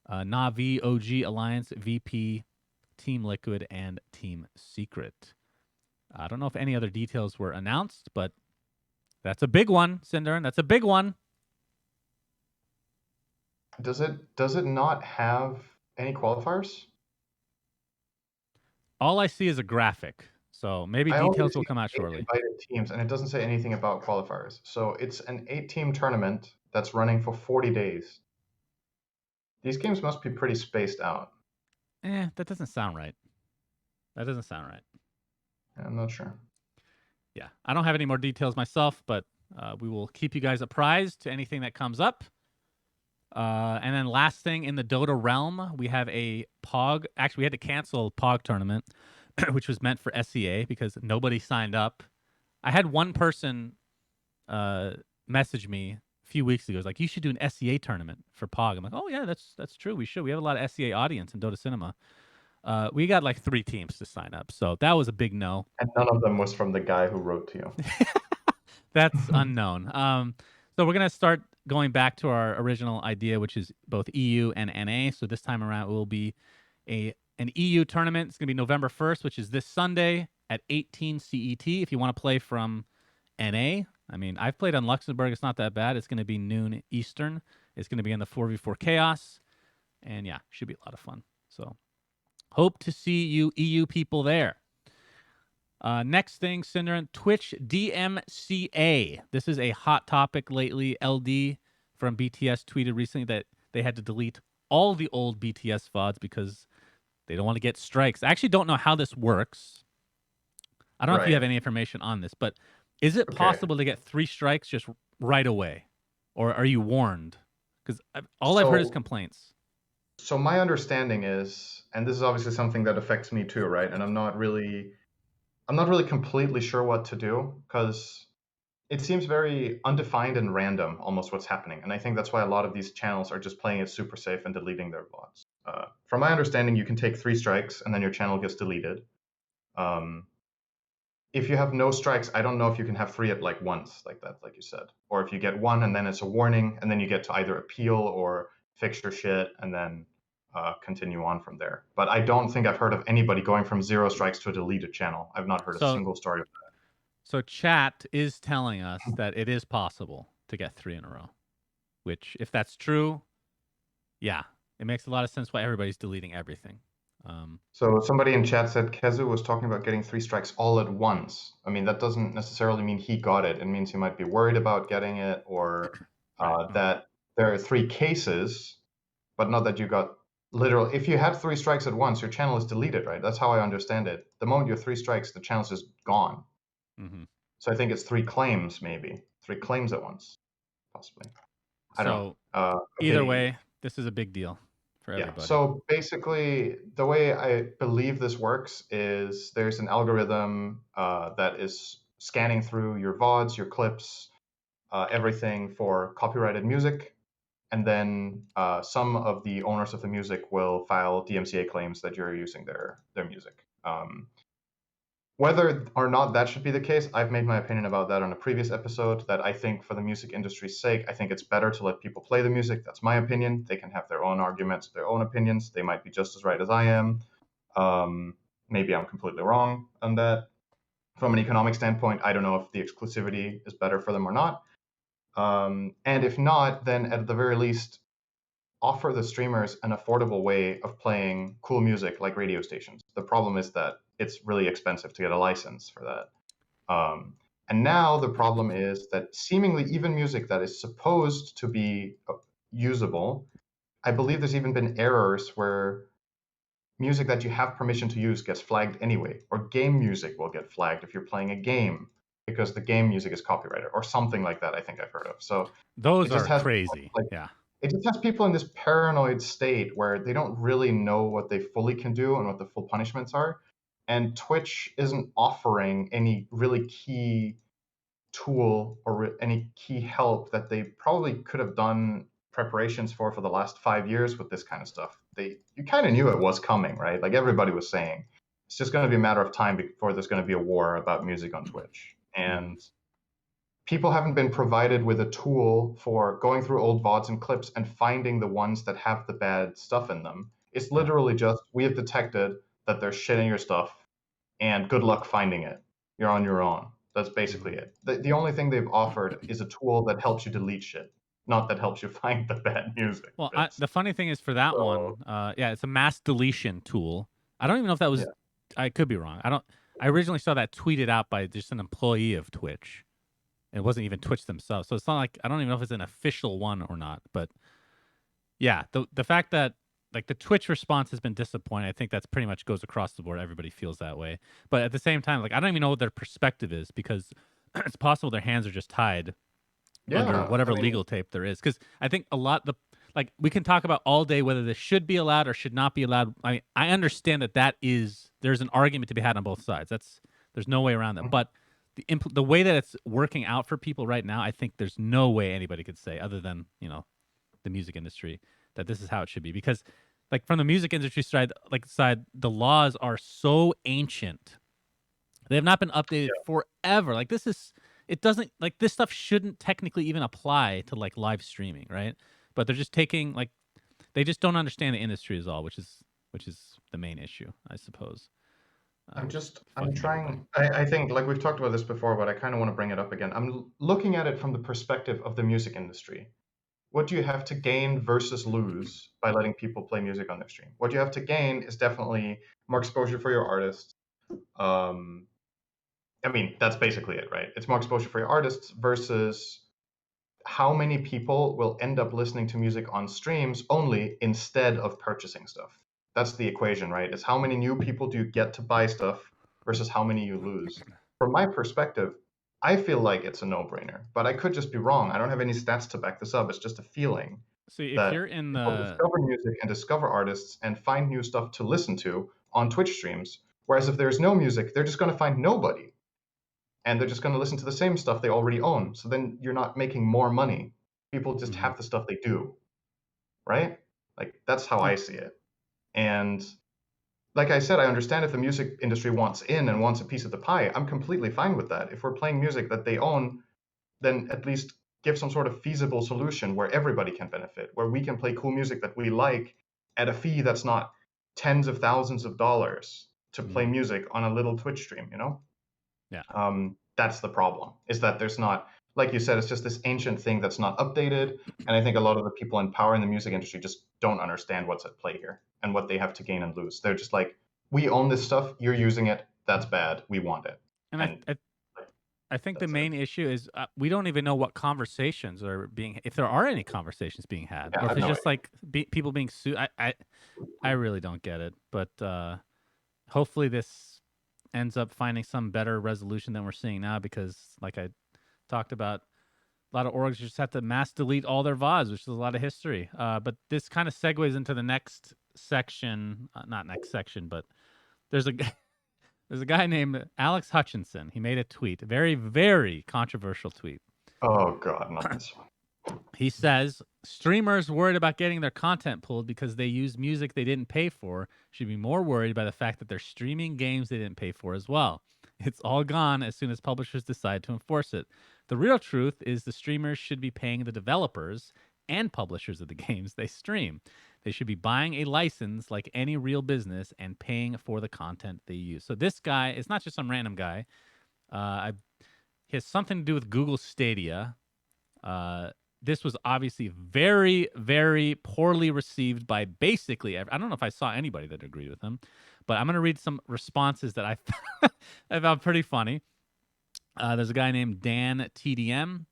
Navi, OG, Alliance, VP, Team Liquid, and Team Secret. I don't know if any other details were announced, but that's a big one, Cinderin. That's a big one. Does it not have any qualifiers? All I see is a graphic, so maybe I only details will see come out 8 shortly. invited teams, and it doesn't say anything about qualifiers. So it's an 8-team tournament that's running for 40 days. These games must be pretty spaced out. That doesn't sound right. That doesn't sound right. I'm not sure. Yeah, I don't have any more details myself, but we will keep you guys apprised to anything that comes up. And then last thing in the Dota realm, we have a POG. Actually, we had to cancel POG tournament, which was meant for SEA because nobody signed up. I had one person message me a few weeks ago. It was like, you should do an SEA tournament for POG. I'm like, oh yeah, that's true. We should. We have a lot of SEA audience in Dota Cinema. We got like 3 teams to sign up, so that was a big no. And none of them was from the guy who wrote to you. That's unknown. So we're gonna start going back to our original idea, which is both EU and NA. So this time around, it will be an EU tournament. It's gonna be November 1st, which is this Sunday at 18 CET. If you want to play from NA, I mean, I've played on Luxembourg. It's not that bad. It's gonna be noon Eastern. It's gonna be in the 4v4 chaos, and yeah, should be a lot of fun. So hope to see you EU people there. Next thing, Cinderin, Twitch DMCA. This is a hot topic lately. LD from BTS tweeted recently that they had to delete all the old BTS VODs because they don't want to get strikes. I actually don't know how this works. I don't know if you have any information on this, but is it possible to get 3 strikes just right away? Or are you warned? Because all I've heard is complaints. So my understanding is, and this is obviously something that affects me too, right? And I'm not really completely sure what to do because it seems very undefined and random, almost what's happening. And I think that's why a lot of these channels are just playing it super safe and deleting their VODs. From my understanding, you can take 3 strikes and then your channel gets deleted. If you have no strikes, I don't know if you can have 3 at like once, like that, like you said, or if you get 1 and then it's a warning, and then you get to either appeal or fix your shit and then continue on from there. But I don't think I've heard of anybody going from 0 strikes to a deleted channel. I've not heard a single story of that. So chat is telling us that it is possible to get 3 in a row, which if that's true, yeah, it makes a lot of sense why everybody's deleting everything. So somebody in chat said Kezu was talking about getting 3 strikes all at once. I mean, that doesn't necessarily mean he got it. It means he might be worried about getting it, or that there are 3 cases, but not that you got literal. If you had 3 strikes at once, your channel is deleted, right? That's how I understand it. The moment you have 3 strikes, the channel's just gone. Mm-hmm. So I think it's 3 claims, maybe 3 claims at once, possibly. I don't know. Either way, this is a big deal for everybody. So basically, the way I believe this works is there's an algorithm that is scanning through your VODs, your clips, everything for copyrighted music. And then some of the owners of the music will file DMCA claims that you're using their music. Whether or not that should be the case, I've made my opinion about that on a previous episode, that I think for the music industry's sake, I think it's better to let people play the music. That's my opinion. They can have their own arguments, their own opinions. They might be just as right as I am. Maybe I'm completely wrong on that. From an economic standpoint, I don't know if the exclusivity is better for them or not. And if not, then at the very least, offer the streamers an affordable way of playing cool music like radio stations. The problem is that it's really expensive to get a license for that. And now the problem is that seemingly even music that is supposed to be usable, I believe there's even been errors where music that you have permission to use gets flagged anyway, or game music will get flagged if you're playing a game because the game music is copyrighted or something like that. I think I've heard of. So those are crazy. Like, yeah. it just has people in this paranoid state where they don't really know what they fully can do and what the full punishments are. And Twitch isn't offering any really key tool or any key help that they probably could have done preparations for the last 5 years with this kind of stuff. You kind of knew it was coming, right? Like everybody was saying, it's just going to be a matter of time before there's going to be a war about music on Twitch. And people haven't been provided with a tool for going through old VODs and clips and finding the ones that have the bad stuff in them. It's literally just, we have detected that there's shit in your stuff, and good luck finding it. You're on your own. That's basically it. The only thing they've offered is a tool that helps you delete shit, not that helps you find the bad music. Well, the funny thing is for that one, yeah, it's a mass deletion tool. I don't even know if that was. Yeah. I could be wrong. I don't. I originally saw that tweeted out by just an employee of Twitch. It wasn't even Twitch themselves, so it's not like I don't even know if it's an official one or not. But yeah, the fact that like the Twitch response has been disappointing, I think that's pretty much goes across the board. Everybody feels that way. But at the same time, like I don't even know what their perspective is because it's possible their hands are just tied under whatever legal tape there is. Because I think a lot like we can talk about all day whether this should be allowed or should not be allowed. I mean, I understand that there's an argument to be had on both sides. There's no way around that. But the way that it's working out for people right now, I think there's no way anybody could say other than the music industry that this is how it should be. Because like from the music industry side, the laws are so ancient. They have not been updated forever. Like it doesn't like this stuff shouldn't technically even apply to like live streaming, right? But they're just taking like they just don't understand the industry is all, which is the main issue, I suppose. I'm trying. I think, like we've talked about this before, but I kind of want to bring it up again. I'm looking at it from the perspective of the music industry. What do you have to gain versus lose by letting people play music on their stream? What you have to gain is definitely more exposure for your artists. I mean, that's basically it, right? It's more exposure for your artists versus how many people will end up listening to music on streams only instead of purchasing stuff. That's the equation, right? It's how many new people do you get to buy stuff versus how many you lose. From my perspective, I feel like it's a no-brainer, but I could just be wrong. I don't have any stats to back this up. It's just a feeling. See, if That you're in people the discover music and discover artists and find new stuff to listen to on Twitch streams. Whereas if there's no music, they're just going to find nobody. And they're just going to listen to the same stuff they already own. So then you're not making more money. People just have the stuff they do, right? Like that's how I see it. And like I said, I understand if the music industry wants in and wants a piece of the pie. I'm completely fine with that. If we're playing music that they own, then at least give some sort of feasible solution where everybody can benefit, where we can play cool music that we like at a fee that's not tens of thousands of dollars to play music on a little Twitch stream, Yeah. That's the problem, is that there's not, like you said, it's just this ancient thing that's not updated. And I think a lot of the people in power in the music industry just don't understand what's at play here and what they have to gain and lose. They're just like, we own this stuff, you're using it, that's bad, we want it. And I think the main issue is we don't even know what conversations are being, if there are any conversations being had, or if it's just like people being sued. I really don't get it, but hopefully this ends up finding some better resolution than we're seeing now, because like I talked about, a lot of orgs just have to mass delete all their VODs, which is a lot of history. But this kind of segues into the next section, not next section, but there's a there's a guy named Alex Hutchinson. He made a tweet, a very, very controversial tweet. Oh, God, not this one. He says, streamers worried about getting their content pulled because they use music they didn't pay for should be more worried by the fact that they're streaming games they didn't pay for as well. It's all gone as soon as publishers decide to enforce it. The real truth is the streamers should be paying the developers and publishers of the games they stream. They should be buying a license like any real business and paying for the content they use. So this guy, it's not just some random guy. He has something to do with Google Stadia. This was obviously very, very poorly received by basically I don't know if I saw anybody that agreed with him, but I'm going to read some responses that I found pretty funny. There's a guy named Dan TDM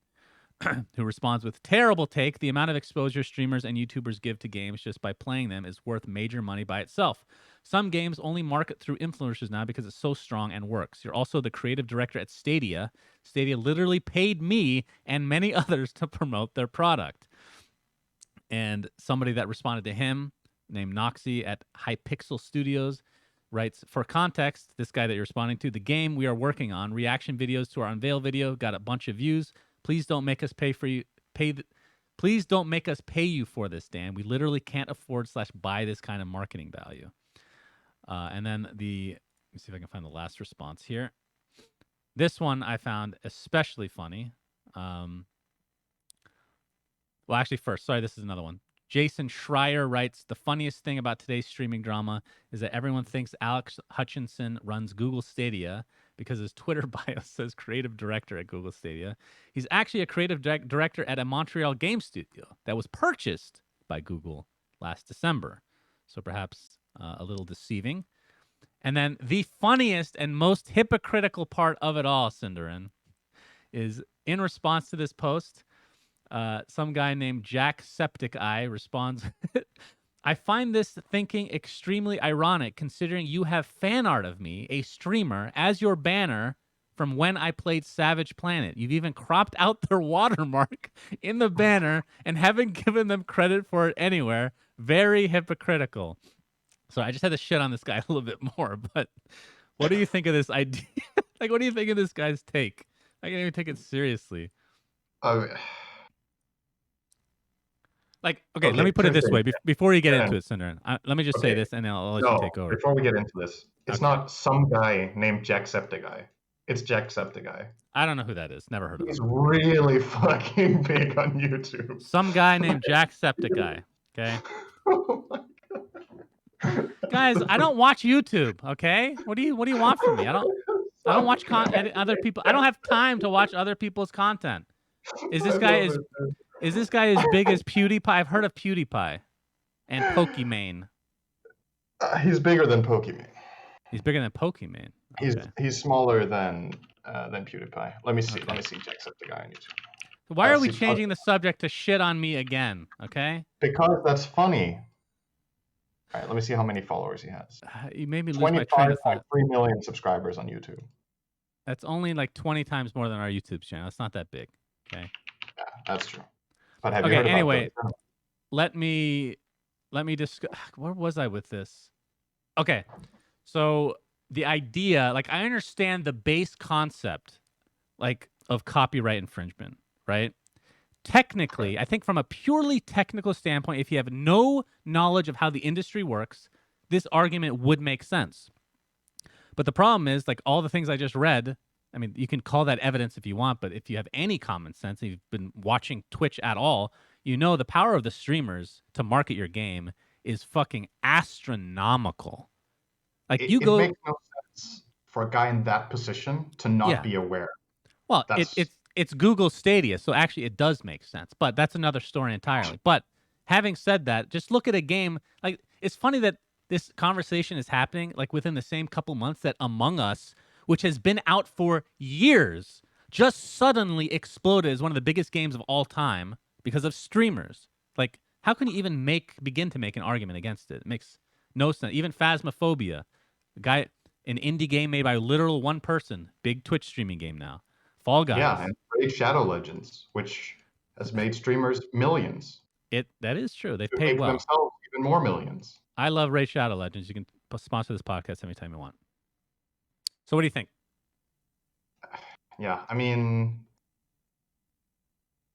who responds with, terrible take. The amount of exposure streamers and YouTubers give to games just by playing them is worth major money by itself. Some games only market through influencers now because it's so strong and works. You're also the creative director at Stadia. Stadia literally paid me and many others to promote their product. And somebody that responded to him, named Noxy at Hypixel Studios, writes, for context, this guy that you're responding to, the game we are working on, reaction videos to our unveil video, got a bunch of views. Please don't make us please don't make us pay you for this, Dan. We literally can't afford / buy this kind of marketing value. And then let me see if I can find the last response here. This one I found especially funny. Well, actually, first, sorry, this is another one. Jason Schreier writes, the funniest thing about today's streaming drama is that everyone thinks Alex Hutchinson runs Google Stadia because his Twitter bio says creative director at Google Stadia. He's actually a creative director at a Montreal game studio that was purchased by Google last December. So perhaps a little deceiving. And then the funniest and most hypocritical part of it all, Cinderin, is in response to this post, some guy named Jacksepticeye responds, I find this thinking extremely ironic considering you have fan art of me, a streamer, as your banner from when I played Savage Planet. You've even cropped out their watermark in the banner and haven't given them credit for it anywhere. Very hypocritical. So I just had to shit on this guy a little bit more, but what do you think of this idea? Like, what do you think of this guy's take? I can't even take it seriously. Like, okay, let me put it this way. Before you get into it, Cinderin, let me just say this, and then I'll let you take over. Before we get into this, it's not some guy named Jacksepticeye. It's Jacksepticeye. I don't know who that is. Never heard of him. He's really fucking big on YouTube. Some guy named Jacksepticeye. Okay. Oh my God. Guys, I don't watch YouTube. Okay. What do you want from me? I don't watch other people. I don't have time to watch other people's content. Is this guy as big as PewDiePie? I've heard of PewDiePie and Pokimane. He's bigger than Pokimane. He's bigger than Pokimane. Okay. He's smaller than PewDiePie. Let me see. Let me see Jacksepticeye on YouTube. Why are we changing the subject to shit on me again? Okay. Because that's funny. All right. Let me see how many followers he has. You made me lose my train of thought. 3 million subscribers on YouTube. That's only like 20 times more than our YouTube channel. It's not that big. Okay. Yeah, that's true. But have you heard anyway, about let me discuss. Where was I with this? Okay, so the idea, like, I understand the base concept, like, of copyright infringement, right? Technically, I think from a purely technical standpoint, if you have no knowledge of how the industry works, this argument would make sense. But the problem is, like, all the things I just read, I mean, you can call that evidence if you want, but if you have any common sense and you've been watching Twitch at all, you know the power of the streamers to market your game is fucking astronomical. Like, it makes no sense for a guy in that position to not be aware. Well, it's Google Stadia, so actually it does make sense, but that's another story entirely. But having said that, just look at a game. Like, it's funny that this conversation is happening like within the same couple months that Among Us, which has been out for years, just suddenly exploded as one of the biggest games of all time because of streamers. Like, how can you even begin to make an argument against it? It makes no sense. Even Phasmophobia, an indie game made by literal one person, big Twitch streaming game now. Fall Guys. Yeah, and Raid Shadow Legends, which has made streamers millions. That is true. They've paid well. Themselves even more millions. I love Raid Shadow Legends. You can sponsor this podcast anytime you want. So what do you think? Yeah, I mean,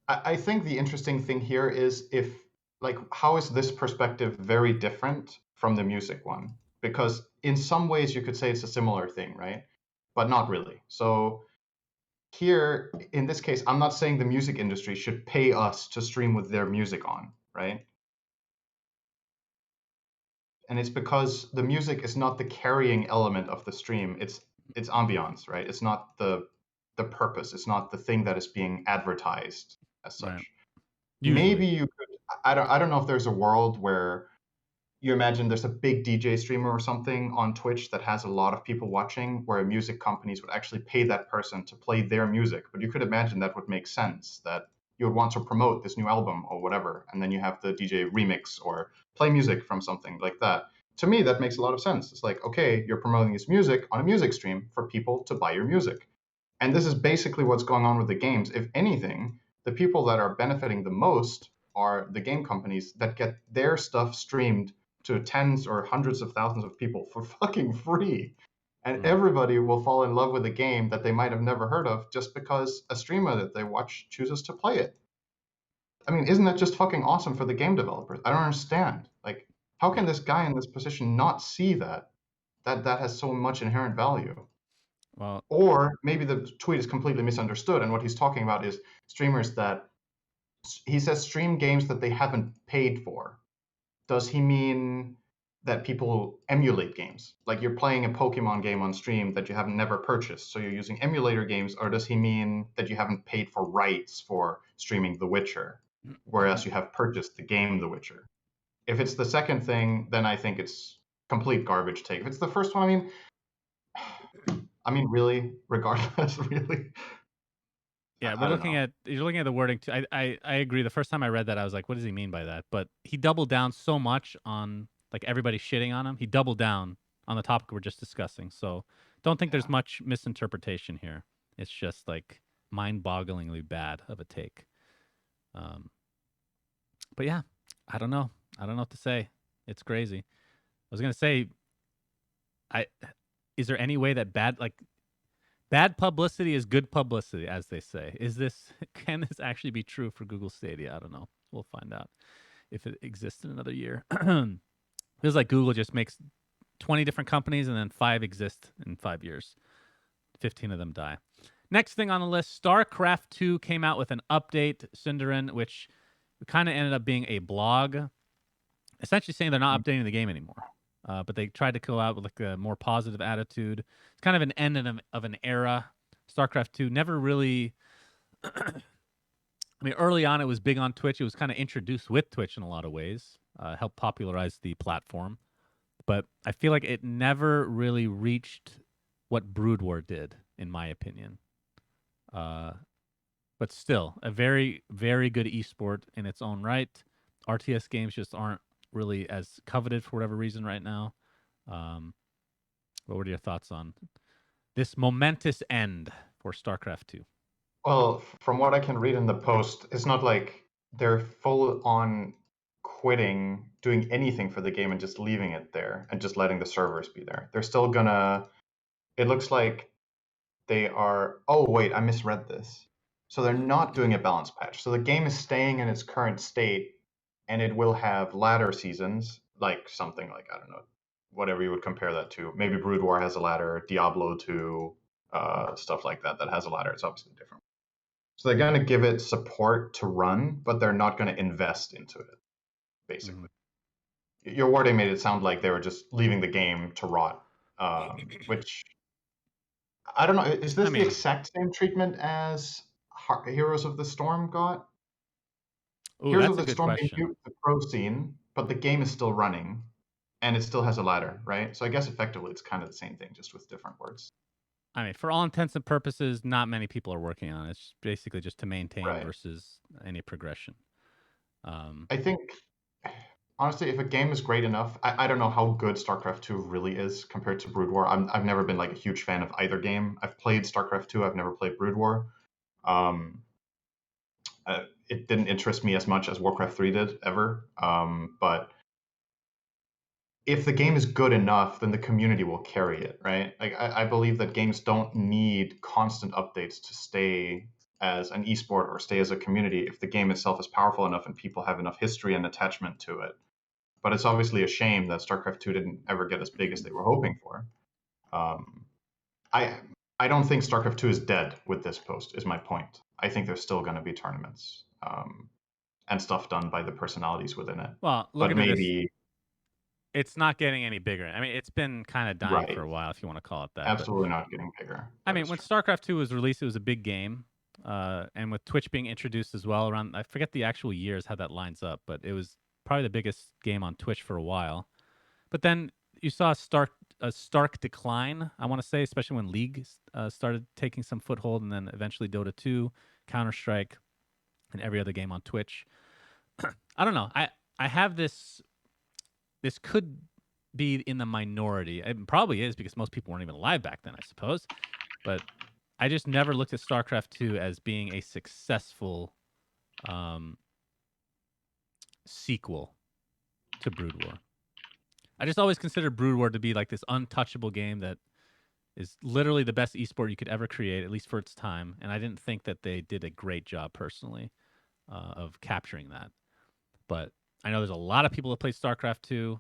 I think the interesting thing here is how is this perspective very different from the music one? Because in some ways you could say it's a similar thing, right? But not really. So here, in this case, I'm not saying the music industry should pay us to stream with their music on, right? And it's because the music is not the carrying element of the stream. It's ambiance, right? It's not the purpose. It's not the thing that is being advertised as such. Right. Maybe you could. I don't know if there's a world where you imagine there's a big DJ streamer or something on Twitch that has a lot of people watching, where music companies would actually pay that person to play their music. But you could imagine that would make sense, that you would want to promote this new album or whatever, and then you have the DJ remix or play music from something like that. To me, that makes a lot of sense. It's like, okay, you're promoting this music on a music stream for people to buy your music. And this is basically what's going on with the games. If anything, the people that are benefiting the most are the game companies that get their stuff streamed to tens or hundreds of thousands of people for fucking free. And everybody will fall in love with a game that they might have never heard of just because a streamer that they watch chooses to play it. I mean, isn't that just fucking awesome for the game developers? I don't understand. Like, how can Yeah. this guy in this position not see that has so much inherent value? Well, Or maybe the tweet is completely misunderstood, and what he's talking about is streamers that he says stream games that they haven't paid for. Does he mean that people emulate games? Like you're playing a Pokemon game on stream that you haven't never purchased, so you're using emulator games, or does he mean that you haven't paid for rights for streaming The Witcher, whereas you have purchased the game The Witcher? If it's the second thing, then I think it's complete garbage take. If it's the first one, really, regardless, really, yeah, I don't know. you're looking at the wording too. I agree. The first time I read that, I was like, what does he mean by that? But he doubled down so much on like everybody shitting on him. He doubled down on the topic we're just discussing. So don't think there's much misinterpretation here. It's just like mind-bogglingly bad of a take. Um, but yeah, I don't know. I don't know what to say. It's crazy. I was gonna say, I is there any way that bad publicity is good publicity, as they say? Can this actually be true for Google Stadia? I don't know. We'll find out if it exists in another year. Feels like Google just makes 20 different companies and then 5 exist in 5 years. 15 of them die. Next thing on the list, StarCraft 2 came out with an update, Cinderin, which kind of ended up being a blog, essentially saying they're not updating the game anymore. But they tried to go out with like a more positive attitude. It's kind of an end of an era. StarCraft 2 never really. I mean, early on, it was big on Twitch. It was kind of introduced with Twitch in a lot of ways, helped popularize the platform. But I feel like it never really reached what Brood War did, in my opinion. But still, a very, very good esport in its own right. RTS games just aren't really as coveted for whatever reason right now. What are your thoughts on this momentous end for StarCraft 2? Well, from what I can read in the post, it's not like they're full on quitting doing anything for the game and just leaving it there and just letting the servers be there. They're still gonna. It looks like they are. Oh, wait, I misread this. So they're not doing a balance patch. So the game is staying in its current state and it will have ladder seasons, like something like, I don't know, whatever you would compare that to. Maybe Brood War has a ladder, Diablo 2, stuff like that has a ladder. It's obviously different. So they're going to give it support to run, but they're not going to invest into it, basically. Your wording made it sound like they were just leaving the game to rot, which I don't know. Is this the exact same treatment as Heroes of the Storm got? Oh, Heroes of that's a the good Storm question. debuted the pro scene, but the game is still running, and it still has a ladder, right? So I guess effectively it's kind of the same thing, just with different words. I mean, for all intents and purposes, not many people are working on it. It's basically just to maintain Right. versus any progression. I think, honestly, if a game is great enough, I don't know how good StarCraft 2 really is compared to Brood War. I've never been like a huge fan of either game. I've played StarCraft 2, I've never played Brood War. Um, it didn't interest me as much as Warcraft 3 did ever. But if the game is good enough, then the community will carry it, right? Like I believe that games don't need constant updates to stay as an esport or stay as a community if the game itself is powerful enough and people have enough history and attachment to it. But it's obviously a shame that StarCraft 2 didn't ever get as big as they were hoping for. Um, I I don't think StarCraft 2 is dead with this post, is my point. I think there's still going to be tournaments and stuff done by the personalities within it. Well, look But into this. maybe, It's not getting any bigger. I mean, it's been kind of dying for right, a while, if you want to call it that. But absolutely not getting bigger. I That mean, is when true. StarCraft 2 was released, it was a big game. And with Twitch being introduced as well, around, I forget the actual years how that lines up, but it was probably the biggest game on Twitch for a while. But then you saw a stark decline, I want to say, especially when League started taking some foothold, and then eventually Dota 2, Counter Strike, and every other game on Twitch. I don't know. I have this. This could be in the minority. It probably is because most people weren't even alive back then, I suppose. But I just never looked at StarCraft 2 as being a successful um, sequel to Brood War. I just always considered Brood War to be like this untouchable game that is literally the best esport you could ever create, at least for its time. And I didn't think that they did a great job personally of capturing that. But I know there's a lot of people that played StarCraft 2,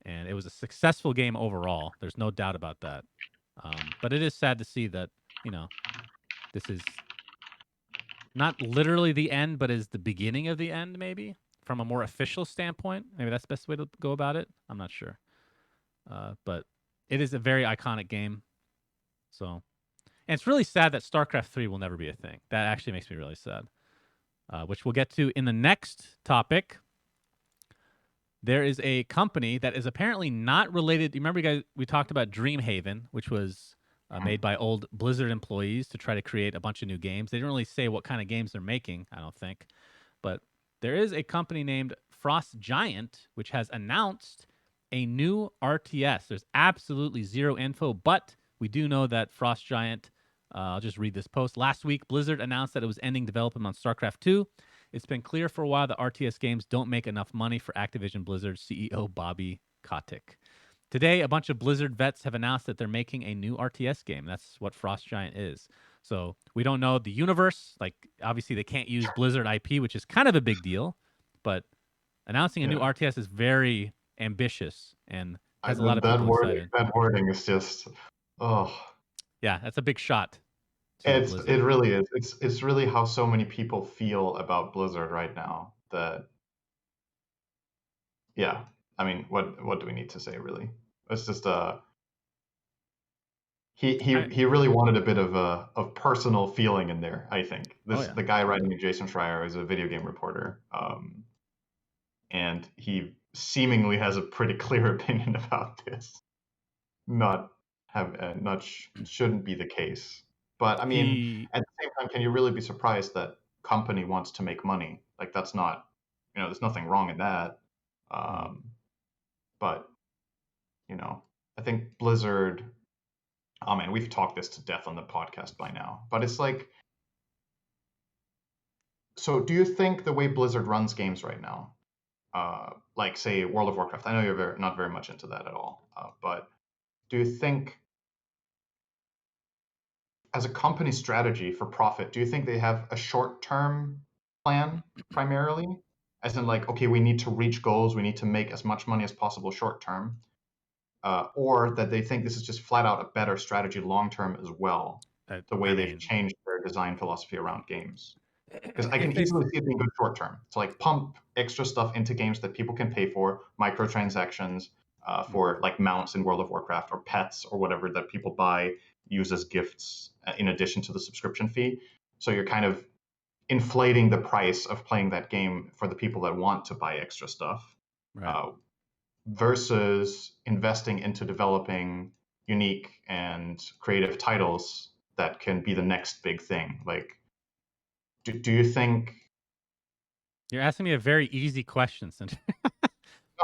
and it was a successful game overall. There's no doubt about that. But it is sad to see that, this is not literally the end, but is the beginning of the end, maybe, from a more official standpoint. Maybe that's the best way to go about it. I'm not sure. But it is a very iconic game. So, and it's really sad that StarCraft 3 will never be a thing. That actually makes me really sad, which we'll get to in the next topic. There is a company that is apparently not related. You remember, guys, we talked about Dreamhaven, which was made by old Blizzard employees to try to create a bunch of new games. They didn't really say what kind of games they're making, I don't think. But there is a company named Frost Giant, which has announced a new RTS. There's absolutely zero info, but we do know that Frost Giant, I'll just read this post. Last week, Blizzard announced that it was ending development on StarCraft 2. It's been clear for a while that RTS games don't make enough money for Activision Blizzard CEO Bobby Kotick. Today, a bunch of Blizzard vets have announced that they're making a new RTS game. That's what Frost Giant is. So we don't know the universe. Like, obviously, they can't use Blizzard IP, which is kind of a big deal. But announcing a new RTS is very ambitious and has a lot of people excited. That wording is just, oh. Yeah, that's a big shot. It really is. It's really how so many people feel about Blizzard right now. That, yeah. I mean, what do we need to say, really? It's just he really wanted a bit of personal feeling in there. I think the guy writing it, Jason Schreier, is a video game reporter, and he seemingly has a pretty clear opinion about this. Shouldn't be the case. But I mean, at the same time, can you really be surprised that company wants to make money? Like, that's not, there's nothing wrong in that. But, I think Blizzard, oh man, we've talked this to death on the podcast by now, but it's like, so do you think the way Blizzard runs games right now, like say World of Warcraft, I know you're not very much into that at all, but do you think as a company strategy for profit, do you think they have a short-term plan primarily? As in, like, okay, we need to reach goals, we need to make as much money as possible short-term, or that they think this is just flat out a better strategy long-term as well, the way they've changed their design philosophy around games. Because I can easily see it being good short-term. So, like, pump extra stuff into games that people can pay for, microtransactions, for like mounts in World of Warcraft, or pets, or whatever that people buy, use as gifts in addition to the subscription fee. So you're kind of inflating the price of playing that game for the people that want to buy extra stuff, versus investing into developing unique and creative titles that can be the next big thing. Like, do you think... You're asking me a very easy question, Sindri.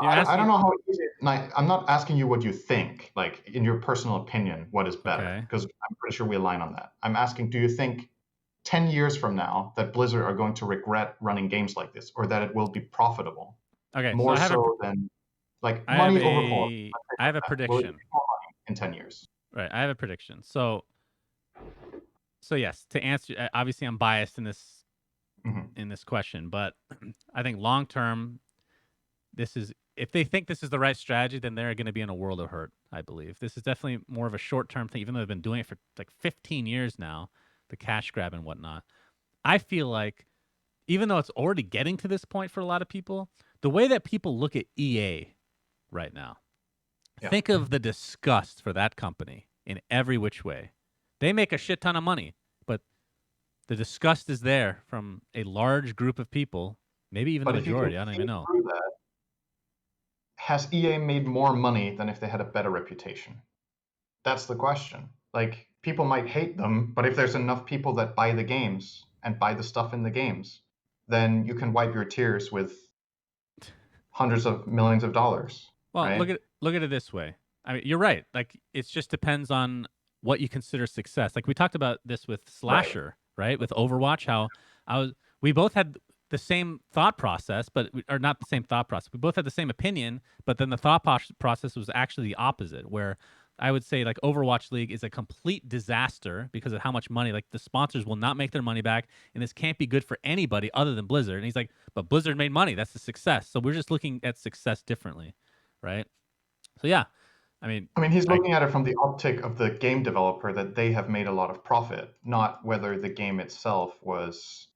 No, I don't know how easy. I'm not asking you what you think, like in your personal opinion, what is better, because I'm pretty sure we align on that. I'm asking, do you think 10 years from now that Blizzard are going to regret running games like this, or that it will be profitable? Okay, more so than like money over quality. I have a prediction. In 10 years. Right, I have a prediction. So yes, to answer, obviously I'm biased in this in this question, but I think long term, if they think this is the right strategy, then they're going to be in a world of hurt, I believe. This is definitely more of a short-term thing, even though they've been doing it for like 15 years now, the cash grab and whatnot. I feel like, even though it's already getting to this point for a lot of people, the way that people look at EA right now, think of the disgust for that company in every which way. They make a shit ton of money, but the disgust is there from a large group of people, maybe even the majority, I don't even know. Has EA made more money than if they had a better reputation? That's the question. Like, people might hate them, but if there's enough people that buy the games and buy the stuff in the games, then you can wipe your tears with hundreds of millions of dollars. Well, right? look at it this way. I mean, you're right. Like, it just depends on what you consider success. Like, we talked about this with Slasher, right? With Overwatch, how we both had the same thought process, or not the same thought process. We both had the same opinion, but then the thought process was actually the opposite, where I would say like Overwatch League is a complete disaster because of how much money, like the sponsors will not make their money back, and this can't be good for anybody other than Blizzard. And he's like, but Blizzard made money. That's the success. So we're just looking at success differently, right? So yeah, I mean, he's looking at it from the optic of the game developer, that they have made a lot of profit, not whether the game itself was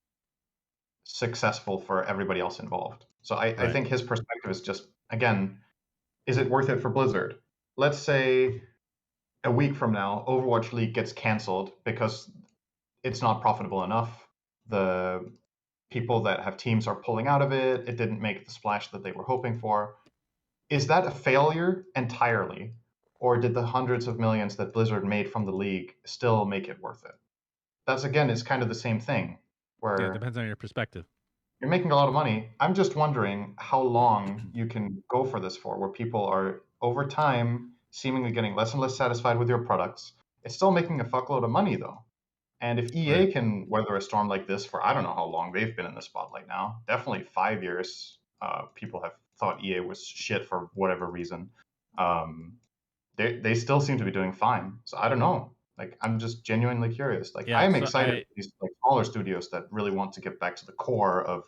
successful for everybody else involved. So I right. think his perspective is just, again, is it worth it for Blizzard? Let's say a week from now, Overwatch League gets canceled because it's not profitable enough. The people that have teams are pulling out of it. It didn't make the splash that they were hoping for. Is that a failure entirely? Or did the hundreds of millions that Blizzard made from the league still make it worth it? That's, again, it's kind of the same thing, Yeah, it where depends on your perspective. you're making a lot of money. I'm just wondering how long you can go for this for, where people are, over time, seemingly getting less and less satisfied with your products. It's still making a fuckload of money, though. And if EA Right. can weather a storm like this for, I don't know how long they've been in the spotlight now, definitely 5 years. People have thought EA was shit for whatever reason. They still seem to be doing fine. So I don't know. Like, I'm just genuinely curious. Like, Yeah. I'm So excited for these like smaller studios that really want to get back to the core of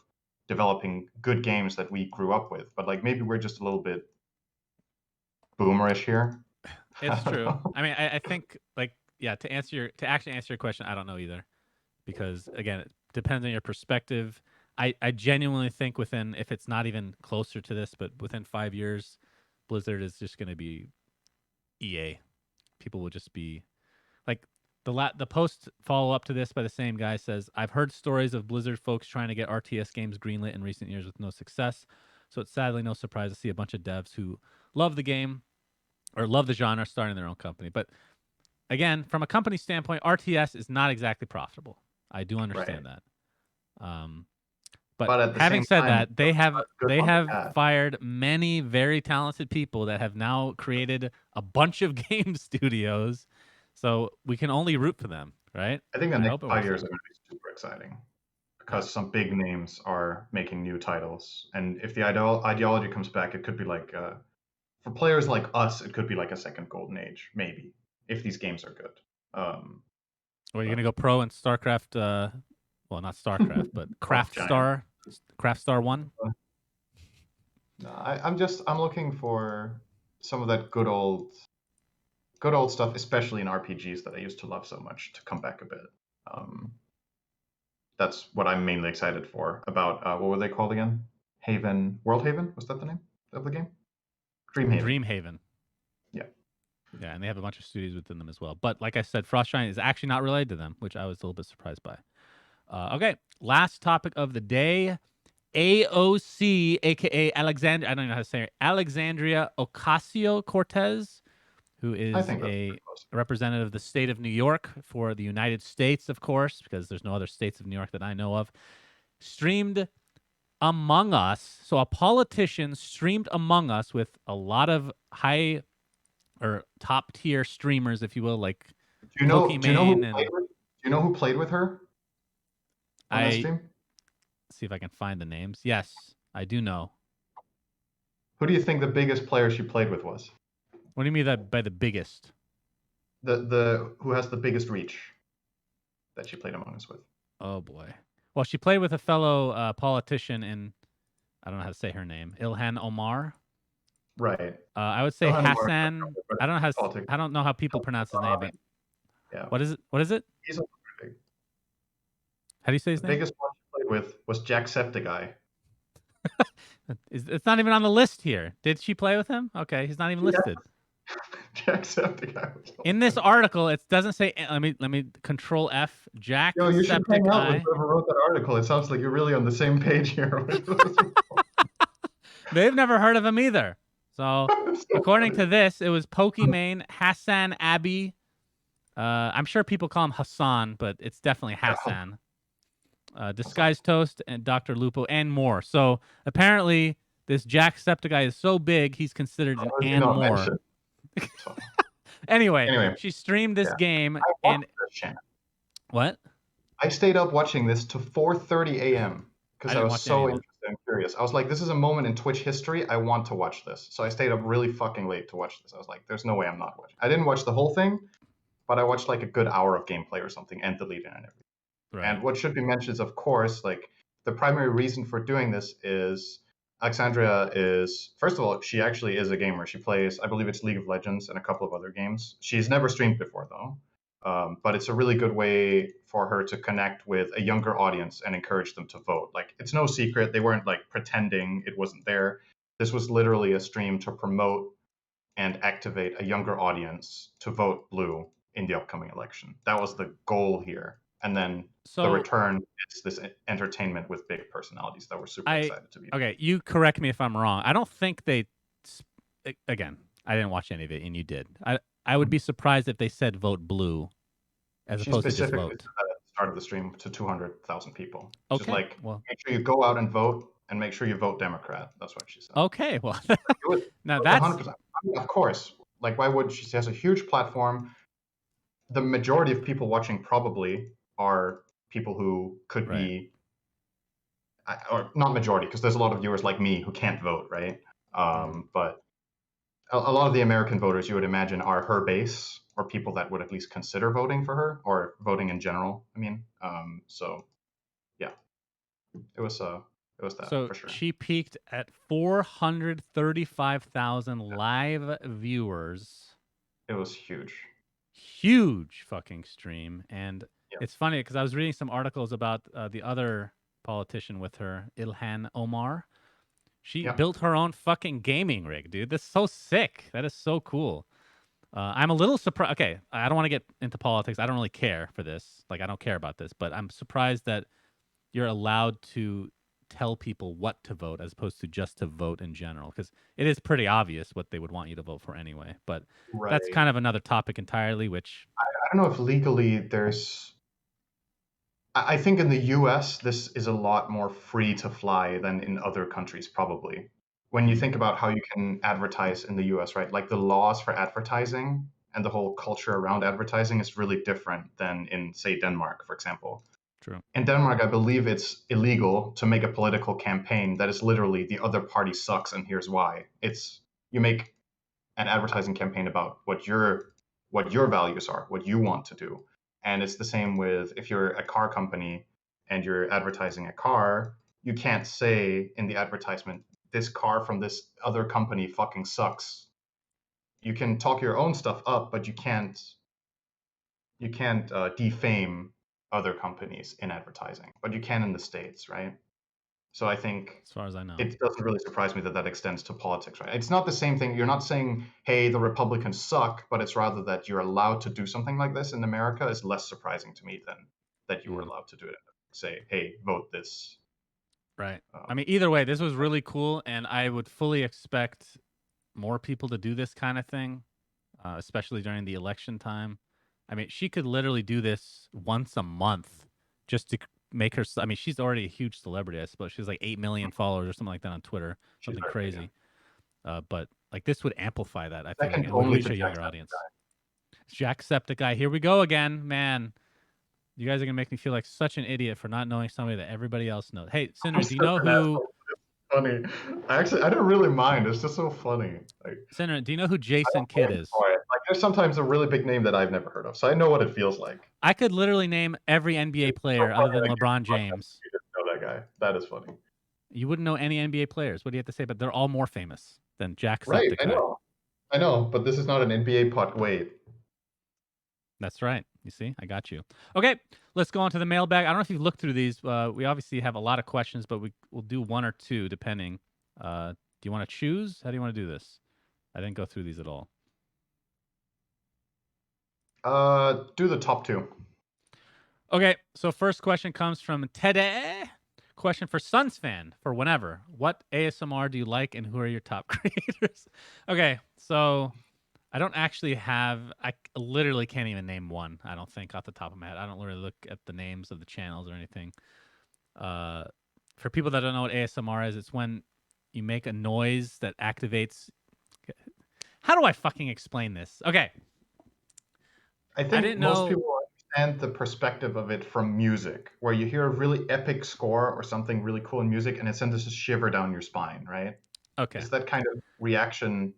developing good games that we grew up with. But like, maybe we're just a little bit boomerish here. I it's don't true. know. I mean, I think like, yeah, to actually answer your question, I don't know either, because again, it depends on your perspective. I genuinely think within, if it's not even closer to this, but within 5 years, Blizzard is just going to be EA. People will just be like, the post follow up to this by the same guy says, I've heard stories of Blizzard folks trying to get RTS games greenlit in recent years with no success. So it's sadly no surprise to see a bunch of devs who love the game or love the genre starting their own company. But again, from a company standpoint, RTS is not exactly profitable. I do Right. understand that. Um, but But at the having same said time, that, they have good they on the have cat. fired many very talented people that have now created a bunch of game studios. So we can only root for them, right? I think the And I next hope it five works years out. are going to be super exciting Yeah. because some big names are making new titles. And if the ideology comes back, it could be like, for players like us, it could be like a second golden age, maybe, if these games are good. Um, Or you're but gonna go pro in StarCraft. Well, not StarCraft, but Craft Giant. Craft Star One. No, I'm looking for some of that good old stuff, especially in RPGs that I used to love so much, to come back a bit. Um, that's what I'm mainly excited for. About what were they called again? World Haven, was that the name of the game? Dreamhaven. Dreamhaven. Yeah. Yeah, and they have a bunch of studios within them as well. But like I said, Frost Giant is actually not related to them, which I was a little bit surprised by. Okay, last topic of the day. AOC, aka Alexandria, I don't know how to say it, Alexandria Ocasio Cortez, who I is think that's a pretty close. representative of the state of New York for the United States, of course, because there's no other states of New York that I know of, streamed Among Us. So a politician streamed Among Us with a lot of high or top tier streamers, if you will, like Do you know who Pokimane. played And with? Do you know who played with her on that I stream? see if I can find the names. Yes, I do know. Who do you think the biggest player she played with was? What do you mean that by the biggest? The who has the biggest reach that she played Among Us with? Oh boy. Well, she played with a fellow politician in, I don't know how to say her name, Ilhan Omar. Right. I would say Ilhan Omar, Hassan. but I don't know how politics. I don't know how people pronounce his name, but Yeah. what is it? What is it? He's also pretty big. How do you say The his name? biggest one she played with was Jacksepticeye. It's not even on the list here. Did she play with him? Okay, he's not even Yeah, listed. Jacksepticeye was In this also. article, it doesn't say. Let me control F. Yo, you should hang out with Jacksepticeye. whoever wrote that article. It sounds like you're really on the same page here. They've never heard of him either. So, It's so according funny. to this, it was Pokimane, Hassan Abi. I'm sure people call him Hassan, but it's definitely Yeah, Hassan. Disguised Toast and Dr. Lupo and more. So apparently, this Jacksepticeye is so big, he's considered an how is he and not more. mentioned? It's funny. Anyway, Anyway, she streamed this yeah. game I watched and this channel. what? I stayed up watching this to 4:30 a.m. because I didn't was watch any so of it. interested and curious. I was like, this is a moment in Twitch history. I want to watch this. So I stayed up really fucking late to watch this. I was like, there's no way I'm not watching. I didn't watch the whole thing, but I watched like a good hour of gameplay or something and the lead in and everything. Right. And what should be mentioned is, of course, like the primary reason for doing this is Alexandria is, first of all, she actually is a gamer. She plays, I believe it's League of Legends and a couple of other games. She's never streamed before, though. But it's a really good way for her to connect with a younger audience and encourage them to vote. Like, it's no secret. They weren't like pretending it wasn't there. This was literally a stream to promote and activate a younger audience to vote blue in the upcoming election. That was the goal here. And then the So return is this entertainment with big personalities that we're super excited to be. okay, you correct me if I'm wrong. I don't think they again, I didn't watch any of it and you did. I would be surprised if they said vote blue as She opposed to just specifically vote. said at the start of the stream to 200,000 people. She's Okay. like, Well, make sure you go out and vote and make sure you vote Democrat. That's what she said. okay. Well, now It was that's 100%. I mean, of course. Like, why would she? She has a huge platform. The majority of people watching probably are people who could right. be, or not majority, because there's a lot of viewers like me who can't vote, right? But a lot of the American voters, you would imagine, are her base or people that would at least consider voting for her or voting in general. I mean, so yeah, it was that So for sure. she peaked at 435,000 live viewers. It was huge. Huge fucking stream. And Yeah. it's funny because I was reading some articles about the other politician with her, Ilhan Omar. She Yeah. built her own fucking gaming rig, dude. That's so sick. That is so cool. I'm a little surprised. Okay, I don't want to get into politics. I don't really care for this. Like, I don't care about this, but I'm surprised that you're allowed to tell people what to vote as opposed to just to vote in general, because it is pretty obvious what they would want you to vote for anyway. But that's Right. kind of another topic entirely, which I don't know if legally there's. I think in the US, this is a lot more free to fly than in other countries, probably. When you think about how you can advertise in the US, right? Like the laws for advertising and the whole culture around advertising is really different than in, say, Denmark, for example. true. In Denmark, I believe it's illegal to make a political campaign that is literally the other party sucks and here's why. It's you make an advertising campaign about what your values are, what you want to do. And it's the same with if you're a car company and you're advertising a car, you can't say in the advertisement, this car from this other company fucking sucks. You can talk your own stuff up, but you can't defame other companies in advertising, but you can in the States, right? So I think As far as I know. it doesn't really surprise me that that extends to politics, right? It's not the same thing. You're not saying, hey, the Republicans suck, but it's rather that you're allowed to do something like this in America is less surprising to me than that you were allowed to do it. Say, hey, vote this. Right. I mean, either way, this was really cool, and I would fully expect more people to do this kind of thing, especially during the election time. I mean, she could literally do this once a month just to make her. I mean, she's already a huge celebrity, I suppose. She's like 8 million followers or something like that on Twitter, She's something very big, crazy. But like this would amplify that, I feel like, second and would only reach to a younger Jackson. audience. Jacksepticeye, here we go again, man. You guys are gonna make me feel like such an idiot for not knowing somebody that everybody else knows. Hey, Cinder, do you know who? Funny. I don't really mind. It's just so funny. Like, Cinder, do you know who I Jason don't Kidd blame you is? for it. Like, there's sometimes a really big name that I've never heard of, so I know what it feels like. I could literally name every NBA It's so player other funny than that you LeBron James. didn't know that guy. That is funny. You wouldn't know any NBA players. What do you have to say? But they're all more famous than Right, Jacksepticeye. I know, but this is not an NBA pod. Wait. That's right. You see, I got you. Okay, let's go on to the mailbag. I don't know if you've looked through these. We obviously have a lot of questions, but we'll do one or two depending. Do you want to choose? How do you want to do this? I didn't go through these at all. Do the top two. Okay, so first question comes from Tede. Question for SUNSfan for whenever. What ASMR do you like, and who are your top creators? Okay, so I don't actually have. I literally can't even name one. I don't think off the top of my head. I don't really look at the names of the channels or anything. For people that don't know what ASMR is, it's when you make a noise that activates. How do I fucking explain this? Okay, I think didn't most know- people understand the perspective of it from music, where you hear a really epic score or something really cool in music, and it sends a shiver down your spine, right? Okay. Is that kind of reaction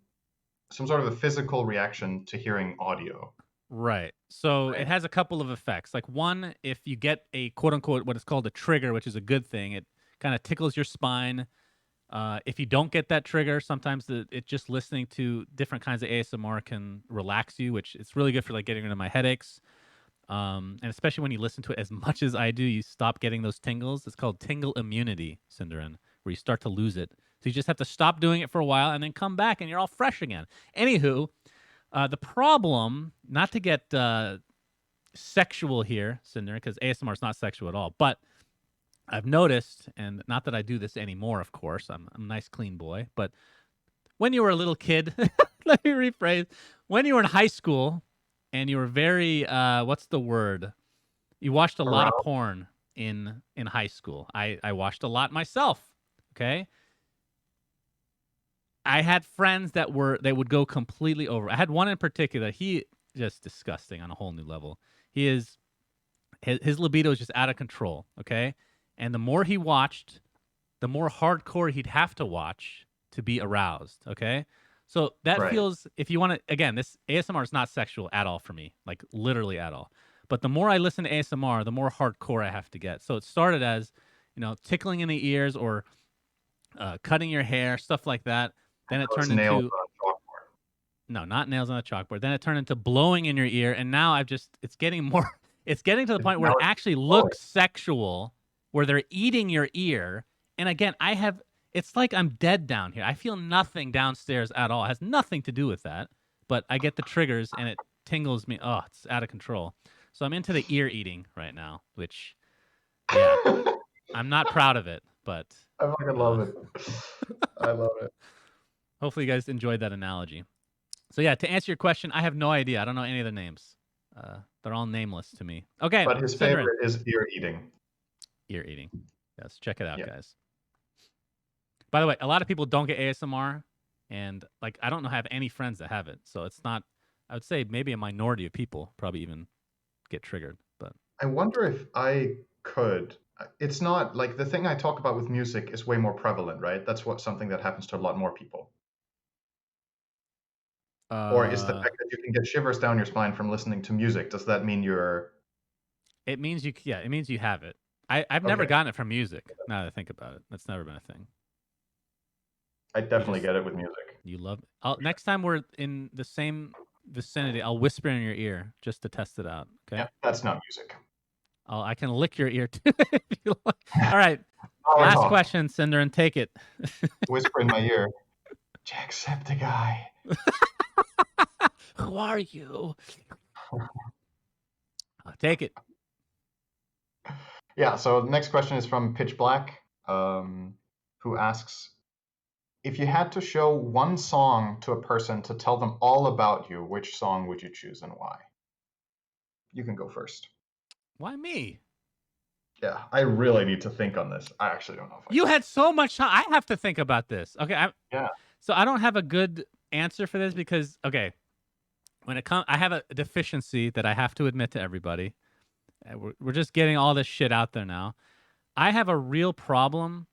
some sort of a physical reaction to hearing audio? Right. So it Right? has a couple of effects. Like one, if you get a quote unquote what is called a trigger, which is a good thing, it kind of tickles your spine. If you don't get that trigger, sometimes it just listening to different kinds of ASMR can relax you, which it's really good for like getting rid of my headaches. And especially when you listen to it as much as I do, you stop getting those tingles. It's called tingle immunity, Cinderin, where you start to lose it. So you just have to stop doing it for a while and then come back and you're all fresh again. Anywho, the problem, not to get sexual here, Cinder, because ASMR is not sexual at all, but I've noticed, and not that I do this anymore, of course, I'm a nice, clean boy, but when you were a little kid, let me rephrase, when you were in high school and you were very, what's the word? You watched a lot of Aroused. porn in high school. I watched a lot myself, okay? I had friends that they would go completely over. I had one in particular. He just disgusting on a whole new level. He is his libido is just out of control. Okay, and the more he watched, the more hardcore he'd have to watch to be aroused. Okay, so that Right. feels. If you want to, again, this ASMR is not sexual at all for me, like literally at all. But the more I listen to ASMR, the more hardcore I have to get. So it started as, tickling in the ears or cutting your hair, stuff like that. Then it Those turned nails into on a chalkboard. no, not nails on a chalkboard. Then it turned into blowing in your ear, and now it's getting more. It's getting to the point where Now it it's actually blowing. looks sexual, where they're eating your ear. And again, I have. It's like I'm dead down here. I feel nothing downstairs at all. It has nothing to do with that. But I get the triggers, and it tingles me. Oh, it's out of control. So I'm into the ear eating right now, which, yeah, I'm not proud of it, but I fucking uh, love it. I love it. hopefully you guys enjoyed that analogy. So yeah, to answer your question, I have no idea. I don't know any of the names. They're all nameless to me. Okay, But his Cinderin. favorite is ear eating. Ear eating. Yes, check it out, Yeah. guys. By the way, a lot of people don't get ASMR, and like I don't know have any friends that have it, so it's not. I would say maybe a minority of people probably even get triggered. But I wonder if I could. It's not like the thing I talk about with music is way more prevalent, right? That's something that happens to a lot more people. Or is the uh, fact that you can get shivers down your spine from listening to music, does that mean you're it means it means you have it. I've never okay? gotten it from music. Now that I think about it, that's never been a thing. I You definitely just get it with music. you love. Next time we're in the same vicinity, I'll whisper in your ear just to test it out. Okay. Yeah, that's not music. I can lick your ear too if you like. All right. Now I Last talk. question, Cinder, and take it. Whisper in my ear, Jacksepticeye. Who are you? Take it. Yeah, so the next question is from Pitch Black, who asks, if you had to show one song to a person to tell them all about you, which song would you choose and why? You can go first. Why me? Yeah, I really need to think on this. I actually don't know if I You can. had so much time. I have to think about this. Okay. Yeah. So I don't have a good answer for this because okay, when it comes, I have a deficiency that I have to admit to everybody. We're just getting all this shit out there now. I have a real problem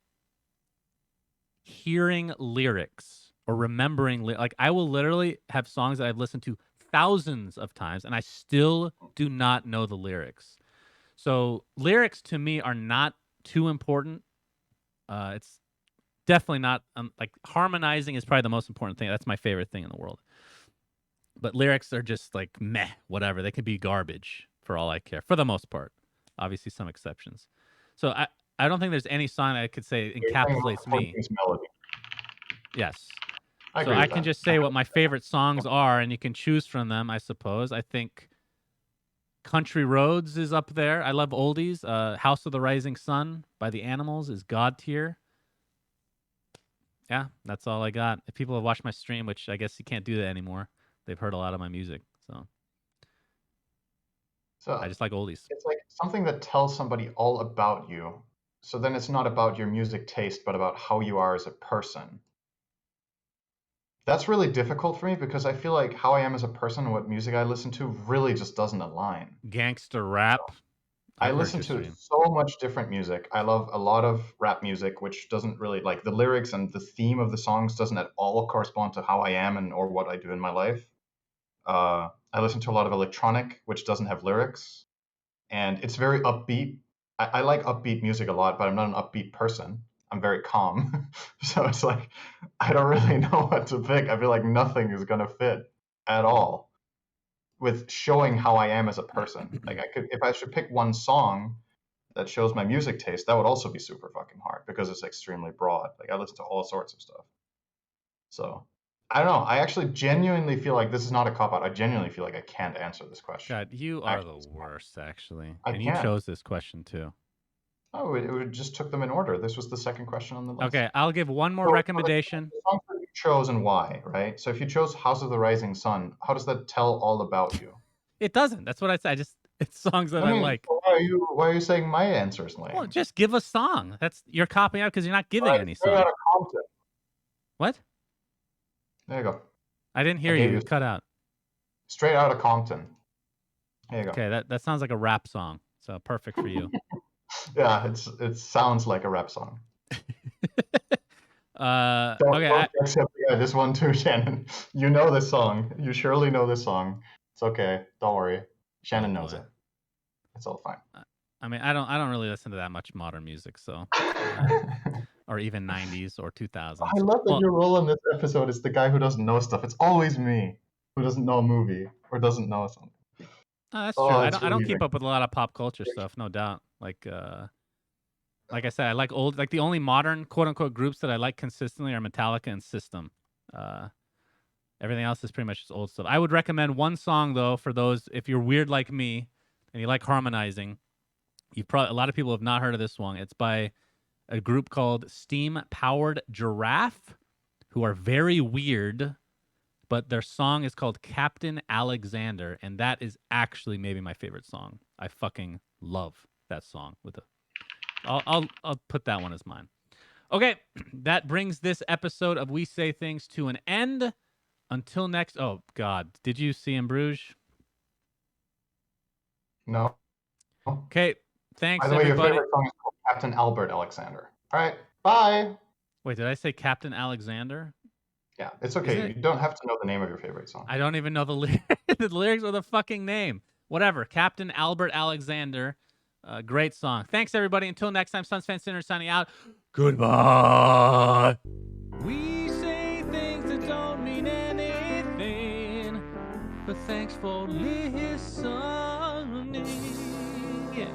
hearing lyrics or remembering like I will literally have songs that I've listened to thousands of times and I still do not know the lyrics. So lyrics to me are not too important. It's definitely not like harmonizing is probably the most important thing. That's my favorite thing in the world. But lyrics are just like meh, whatever. They can be garbage for all I care, for the most part. Obviously, some exceptions. So I don't think there's any song that I could say You're saying the most encapsulates important me. thing is melody. Yes. I So agree I with can that. just say what my favorite songs are, and you can choose from them. I suppose. I think Country Roads is up there. I love oldies. House of the Rising Sun by the Animals is God tier. Yeah, that's all I got. If people have watched my stream, which I guess you can't do that anymore, they've heard a lot of my music. So I So just like oldies. it's like something that tells somebody all about you. So then it's not about your music taste, but about how you are as a person. That's really difficult for me because I feel like how I am as a person and what music I listen to really just doesn't align. Gangster rap. I I've heard listen your to stream. so much different music. I love a lot of rap music, which doesn't really like the lyrics and the theme of the songs doesn't at all correspond to how I am and or what I do in my life. I listen to a lot of electronic, which doesn't have lyrics, and it's very upbeat. I like upbeat music a lot, but I'm not an upbeat person. I'm very calm, so it's like I don't really know what to pick. I feel like nothing is gonna fit at all with showing how I am as a person. Like I could, if I should pick one song that shows my music taste, that would also be super fucking hard because it's extremely broad. Like I listen to all sorts of stuff. So I don't know. I actually genuinely feel like this is not a cop out. I genuinely feel like I can't answer this question. God, you are the worst, actually. I And you can't. chose this question too. Oh, it just took them in order. This was the second question on the list. Okay, I'll give one more So recommendation. the songs that you chose and why, right? So if you chose House of the Rising Sun, how does that tell all about you? It doesn't. That's what I said. It's songs that I I mean, like. why are you saying my answer is lame? Well, just give a song. You're copying out because you're not giving All right, any straight song. out of Compton. What? There you go. I didn't hear you. Cut out. Straight out of Compton. There you go. Okay, that sounds like a rap song. So perfect for you. Yeah, it sounds like a rap song. Okay. Accept this one too, Shannon. You know this song. You surely know this song. It's okay. Don't worry. Shannon knows it. It's all fine. I mean, I don't really listen to that much modern music, so or even 90s or 2000s. I love that your role in this episode is the guy who doesn't know stuff. It's always me who doesn't know a movie or doesn't know something. Oh, that's true. I don't keep up with a lot of pop culture stuff, no doubt. Like I said, I like the only modern quote unquote groups that I like consistently are Metallica and System. Everything else is pretty much just old stuff. I would recommend one song though for those if you're weird like me and you like harmonizing. A lot of people have not heard of this song. It's by a group called Steam Powered Giraffe, who are very weird, but their song is called Captain Alexander, and that is actually maybe my favorite song. I fucking love that song. I'll put that one as mine. Okay, that brings this episode of We Say Things to an end. Until next. Oh God, did you see in Bruges? No. Okay, thanks By the way, everybody. your favorite song is called Captain Albert Alexander. All right, bye. Wait, did I say Captain Alexander? Yeah, it's okay. You don't have to know the name of your favorite song. I don't even know the lyrics. The lyrics or the fucking name. Whatever. Captain Albert Alexander. Great song. Thanks, everybody. Until next time, SUNSfan Center signing out. Goodbye. We say things that don't mean anything, but thanks for listening. Yeah.